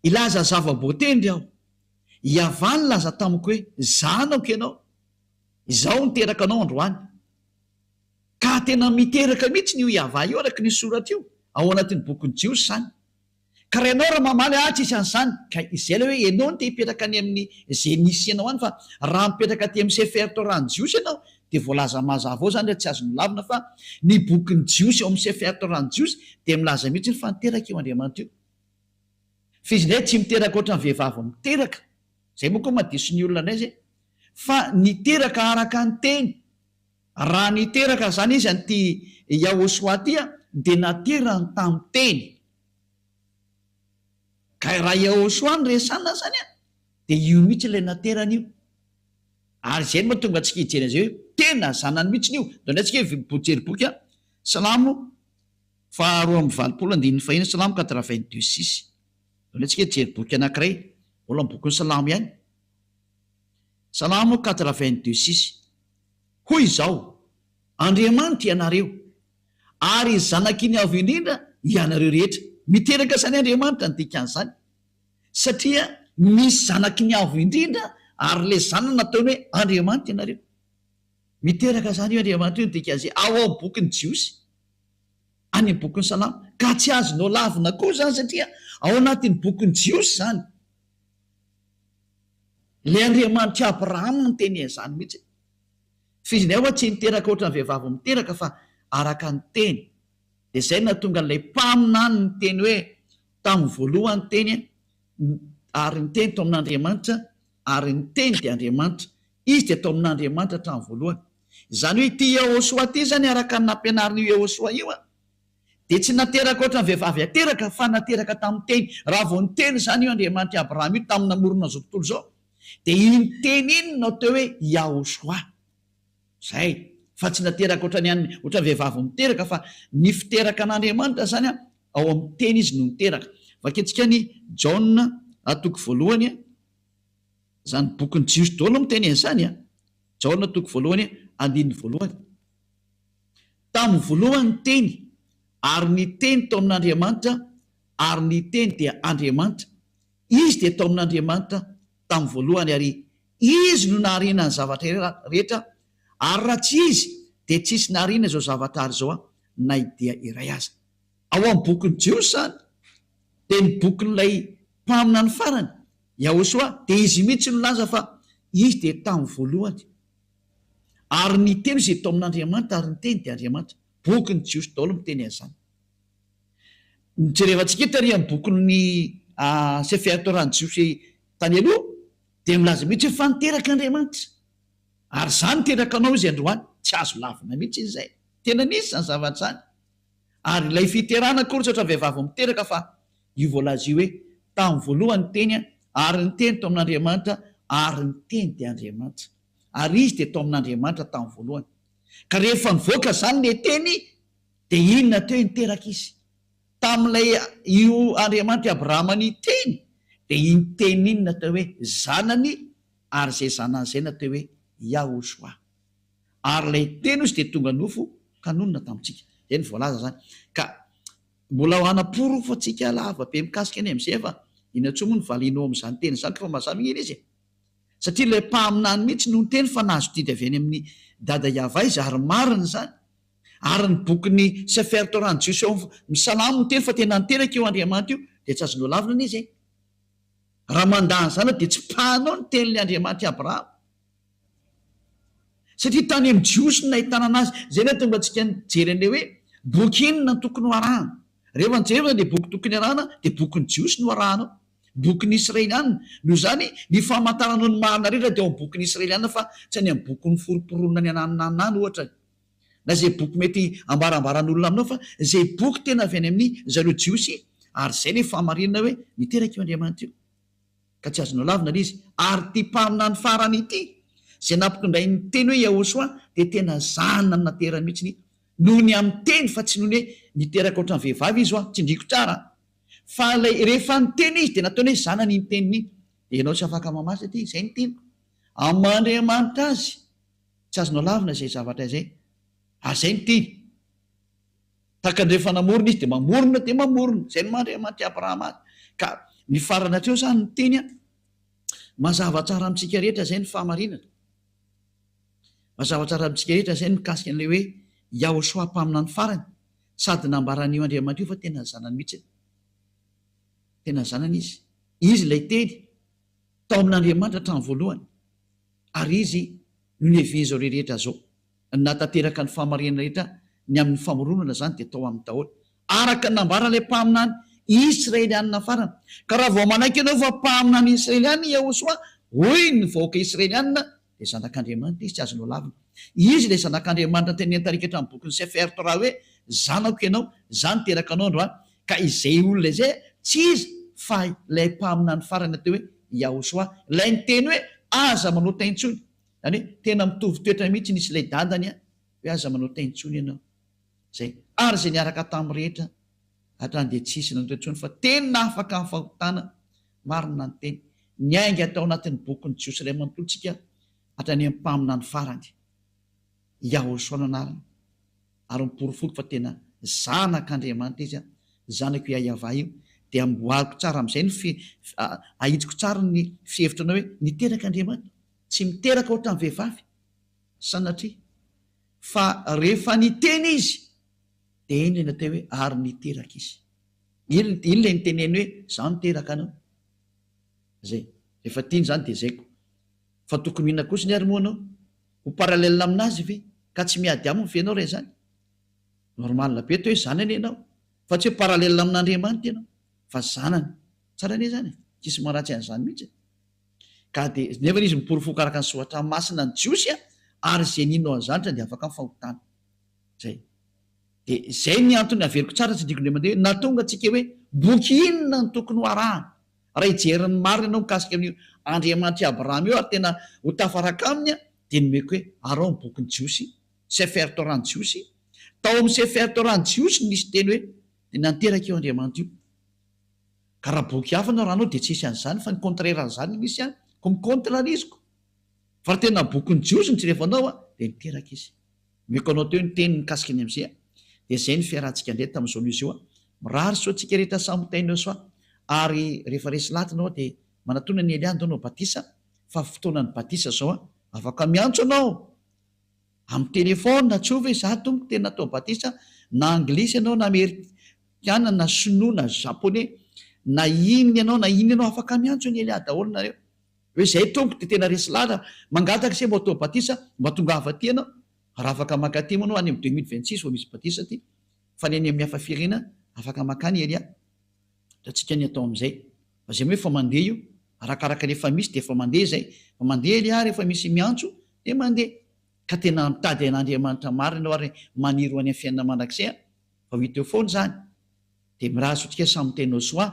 Ilaza zava-boatendry aho, Yahava ny laza tamiko hoe zanako ianao, izaho niteraka anao androany. Ka tena miteraka mihitsy ny io Yahava io araka ny soratra io ao anatin'ny bokin'ny Jiosy zany. Ka raha ianao raha mamaly tsisy an'izany, ka izay ilay hoe ianao no te hipetraka any amin'ny izay nisy ianao any, fa raha mipetraka aty amin'ny Sefer Torany Jiosy ianao dia voalaza mazava ao zany raha tsy azo milavina fa ny bokin'ny Jiosy ao amin'ny Sefer Torany Jiosy dia milaza mihitsy fa niteraka io Andriamanitra io. Fizy indray tsy miteraka ohatran'ny vehivavy miteraka, zay moa koa madiso ny olona indray zay, fa niteraka araka ny teny. Raha niteraka zany izy an'ity Yahosoa ty dia naterany tamin'ny teny. Ka raha Yahosoa ny resana zany dia io mihitsy ilay naterany io. Ary izay no mahatonga antsika hijery an'izay hoe tena zanany mihitsy io. Donay antsika hijery boky Salamo 2:20, Salamo 82:6. Donay antsika hijery boky anankiray mbola amin'ny bokin'ny Salamo ihany, Salamo 82:6. Hoy izao, Andriamanitra ianareo ary zanaky ny avo indrindra ianareo rehetra. Miteraka zany Andriamanitra ny dikan'izany, satria misy zanaky ny avo indrindra ary le zanany nataony hoe Andriamanitra ianareo. Miteraka zany io Andriamanitra io ny dikan'izay ao amin'ny bokin'ny Jiosy, any amin'ny bokin'ny Salamo. Ka tsy azonao lavina koa zany satria ao anatin'ny bokin'ny Jiosy zany. Le Andriamanitra Abrahama ny teny izany mihitsy. Fizinay hoa tsy niteraka ohatran'ny vehivavy miteraka fa araka ny teny. Dia izay nahatonga ilay mpaminany ny teny hoe tamin'ny voalohany teny ary ny teny tao amin'Andriamanitra ary ny teny dia Andriamanitra. Izy dia tao amin'Andriamanitra hatramin'ny voalohany. Izany hoe ity Yehoshua ty zany araka ny nampianarin'io Yehoshua io dia tsy nateraka oatra ny vehivavy ateraka fa nateraka tamin'ny teny. Raha vao ny teny zany io Andriamanitra Abraham io tamin'ny namorona zao tontolo zao, dia iny teny iny no teo hoe Yehoshua. Zay. Fa tsy nateraka oatra ny vehivavy miteraka, fa ny fiteraka an'Andriamanitra zany ao amin'ny teny izy no niteraka. Vaketsika ny Jaona toko voalohany zany bokin'ny Jiosy daholo miteny an'izany Jaona toko voalohany andininy voalohany. Tamin'ny voalohany teny, ary ny teny tao amin'Andriamanitra, ary ny teny dia Andriamanitra. Izy dia tao amin'Andriamanitra tamin'ny voalohany, ary izy no nahariana ny zavatra rehetra, ary raha tsy izy dia tsisy nahariana izao zavatra ary zao na idea iray aza. Ao amin'ny bokin'ny Jiosy zany dia ny bokin'ilay mpamina ny farany Yehoshua, dia izy mihitsy no laza fa izy dia tamin'ny voalohany, ary ny teny izay tao amin'Andriamanitra, ary ny teny dia Andriamanitra. Bokin'ny Jiosy daholo miteny an'izany. Jerevantsika tary amin'ny bokin'ny Sefer Torah-ny Jiosy tany aloha dia milaza mihitsy hoe fa niteraka Andriamanitra, ary zany teraka anao izy androany, tsy azo lavina mihitsy izy zay. Tena nisy zany zavatra zany. Ary ilay fiterana kory otra vehivavy miteraka, fa io voalaza io hoe tamin'ny voalohany teny, ary ny teny tao amin'Andriamanitra, ary ny teny dia Andriamanitra, ary izy dia tao amin'Andriamanitra tamin'ny voalohany. Ka rehefa nivoaka zany le teny, dia inona teo niteraka izy tamin'ilay io Andriamanitra Abrahama ny teny, dia iny teny iny natao hoe zanany, ary zay zanan'izay natao hoe Yehoshua. Ary ilay teny izy dia tonga nofo kanonina tamintsika. Zay ny voalaza zany. Ka mbola ho anaporo fa tsika lava be mikasika any amin'izay, fa inatsoa moa ny valinao amin'izany teny zany, fa mazava iny izy. Satria ilay mpaminany mihitsy no ny teny fa nahazo didy avy any amin'ny dada Yava izy, ary marina zany. Ary ny bokin'ny Sefer Torah-ny Jiosy ao misalamo ny teny fa tena niteraka io Andriamanitra io, dia tsy azonao lavina ny izy. Raha mandany zany dia tsy pahanao ny tenin'ilay Andriamanitra Abrahama. Satria tany amin'ny Jiosy no nahitana anazy. Zay ny tonga antsika nijery an'ilay hoe boky inona no tokony ho arahana. Rehefa nijery dia boky tokony arahana, dia bokin'ny Jiosy no arahanao. Bokin'ny Israeliana. Noho izany ny famantaranao ny marina rehetra dia ao amin'ny bokin'ny Israeliana, fa tsy any amin'ny bokin'ny foroporonona ny anananany ohatra. Na zay boky mety ambarambaran'olona aminao, fa zay boky tena avy any amin'ny zareo Jiosy, ary zay ny fahamarinana hoe niteraka io Andriamanitra io. Ka tsy azonao lavina lay izy. Ary ty mpamina ny farany ity, zay nampitondray ny teny hoe Yehoshua, dia tena zanana ny naterany mihitsy noho ny amin'ny teny, fa tsy noho ny hoe niteraka ohatran'ny vehivavy izy tsy ndriko tsara. Fa rehefa ny teny izy dia nataony hoe zanany ny teniny. Dia ianao tsy afaka mamaky aty, zay ny teniko. Amin'Andriamanitra azy tsy azonao lavina zay zavatra izay. Zay ny teny. Taka ny rehefa namorona izy dia mamorona. Zay ny Andriamanitra Abrahama azy. Ka ny farana atreo zany ny teny mazava tsara amintsika rehetra, zay ny fahamarinana. Mazava tsara amintsika rehetra zay mikasika an'ilay hoe Yehoshua mpamina ny farany, sady nambaran'io Andriamanitra io fa tena zanany mihitsy. Tena zanany izy. Izy ilay teny tao amin'Andriamanitra hatramin'ny voalohany, ary izy no nihevi izao rehetra zao. Natateraka ny fahamarinana rehetra ny amin'ny famoronana zany dia tao amin'ny daholo, araka ny nambarana ilay mpaminany Israeliana farana. Ka raha vao manaiky ianao fa mpaminany Israeliana Yehoshua, hoy ny vahoaka Israeliana, dia zanak'Andriamanitra izy, tsy azonao lavina. Izy ilay zanak'Andriamanitra teny an-tarika eto amin'ny bokin'ny Sefer Torah hoe zanako ianao, zany teraka anao androany. Ka izay olona izay tsy izy fa ilay mpaminany farana teo hoe Yehoshua, ilay ny teny hoe aza manao taintsony. Zany hoe tena mitovy toetra mihitsy nisy ilay dadany hoe aza manao taintsony ianao. Zay. Ary zay niaraka tamin'ny rehetra hatrany dia tsisy nanao taintsony, fa tena afaka amin'ny fahotana marina ny teny. Ny ainga atao anatin'ny bokin'ny Jiosy iray manontolontsika hatrany amin'ny mpaminany farany Yehoshua no anarany, ary miporofoky fa tena zanak'Andriamanitra izy, zanako Yava io. Dia amboariko tsara amin'izay ny ahitsiko tsara ny fihevitranao hoe niteraka Andriamanitra, tsy miteraka ohatran'ny vehivavy sanatria, fa rehefa niteny izy dia iny ilay natao hoe ary niteraka izy. Iny ilay niteneny hoe zaho niteraka anao. Zay. Rehefa tiany zany dia zaiko. Fa tokony inona kosa ny ary moa anao ho paralelina aminazy ve, ka tsy miady aminy fenao re zany. Normalina be to hoe zanany ianao, fa tsy hoe paralelina amin'Andriamanitra ianao, fa zanany. Tsara ne zany. Tsisy maratsy an'izany mihitsy. ka de nefa izy miporofoka araka ny soatra masina ny jiosy ary zay ninao an'zanitra de afaka mifahotana zay de zay ny antony averiko tsara tsy dikondre mandeha hoe natonga atsika hoe boky inona ny tokony ho arahana raha ijerin'ny marina ianao mikasika amin'ny andriamanitra abrahama eo ary tena ho tafaraka aminy de nomeko hoe arao ny bokyny jiosy sefer torany jiosy tao amin'ny sefer torany jiosy nisy teny hoe de nanteraka eo andriamanitra io ka raha boky hafa anao raha anao de tsisy an'zany fa ny contrairan'zany misy any ko micontrariziko fa raha tena bokyny jiosy ny tsirefanao de niteraka izy meko anao teo ny teny mikasika ny am'zay de zay ny fiarahantsika ndreha tamin'izao izy io mirary so tsika rehetra samitainao soa ary rehefa resy latinao de manatona ny eliandao nao batisa fa fotoanany batisa zao afaka miantso anao amin'ny telefona tsova za tompoko tena natao batisa na anglisy ianao na amerikana na sinoa na japonais na iny ianao na iny ianao afaka miantso ny elia daholo nareo hoe zay tompoko de tena resy lata mangataka se mba atao batisa mba tonga avaty anao raha afaka makatimo anao any am 2026 vo misy batisa ty fa ny any amin'ny hafa firina afaka makany elia da tsika ny atao am'zay fa zay hoe fa mandeha io arakaraka rehefa misy de fa mandeha zay fa mandeha elia rehefa misy miantso de mandeha ka tena mitady an'andriamanitra marina ao ary maniro any amin'ny fiainana mandrakzay fa ho iteo foany zany de mirazo tsika samy tenao soa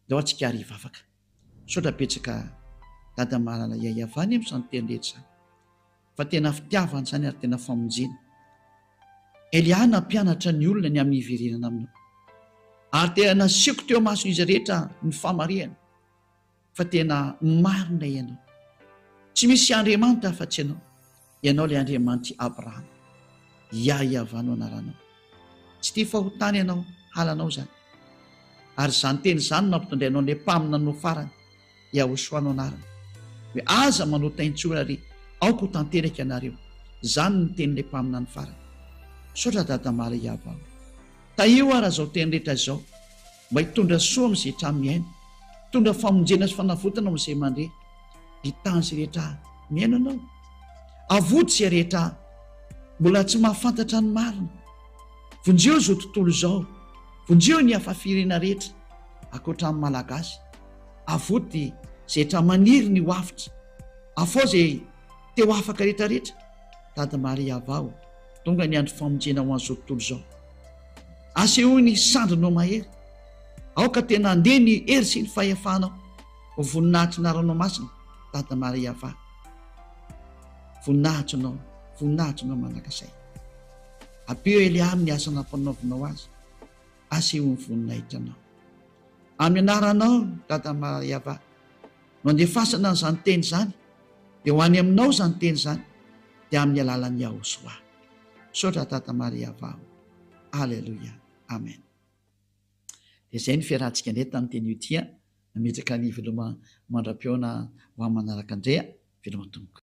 de ao atsika ariva afaka sotra petsaka dada malala iayavany am'zany teny rehetra zany fa tena fitiavany zany ary tena famonjena elia nampianatra ny olona ny amin'ny iverenana aminao ary tena nasiako teo maso izy rehetra ny famariana fa tena marina ianao tsy misy andriamanitra afa-tsy ianao le andriamanitry abrahama iaiavanao anaranao tsy tia fahotany ianao halanao zany ary zany teny zany nampitondrainao le mpamina no farany iahosoanao anarana hoe aza manotaintsola ary aoko ho tanteraka ianareo zany ny teny le mpamina ny farany sotra dadamala iavao taio araha zao teny rehetra zao mba hitondra soa am'izay tramiaina hitondra famonjena sy fanavotana am'izay mandreha hitany zay rehetra miaina anao avoty zay rehetra mbola tsy mahafantatra ny marina vonjeo zao tontolo zao vonjeo ny afafirina rehetra akoatra amin'ny malagasy avoty zay rehetra maniry ny hoafitra afao zay teo afaka rehetrarehetra dada maria avao tonga ny andro famonjena ho an'izao tontolo zao asehoy ny sandrinao mahery aoka tena andeha ny hery sy ny fahefanao ho voninahitry naranao masina dada maria ava voninahitrinao manakasay apeo elia amin'ny asa nampanaovinao azy asehoy ny voninahitranao amin'ny anaranao dada maria ava no andefasana n'izany teny zany de ho any aminao zany teny zany de amin'ny alalan'ny ahosoa sotra dada maria ava alleloia amen de zay ny fiarahantsika ndray tamin'ny teny io tia nametraka ny veloma mandram-peona ho amin'ny manaraka andrea veloma tomoko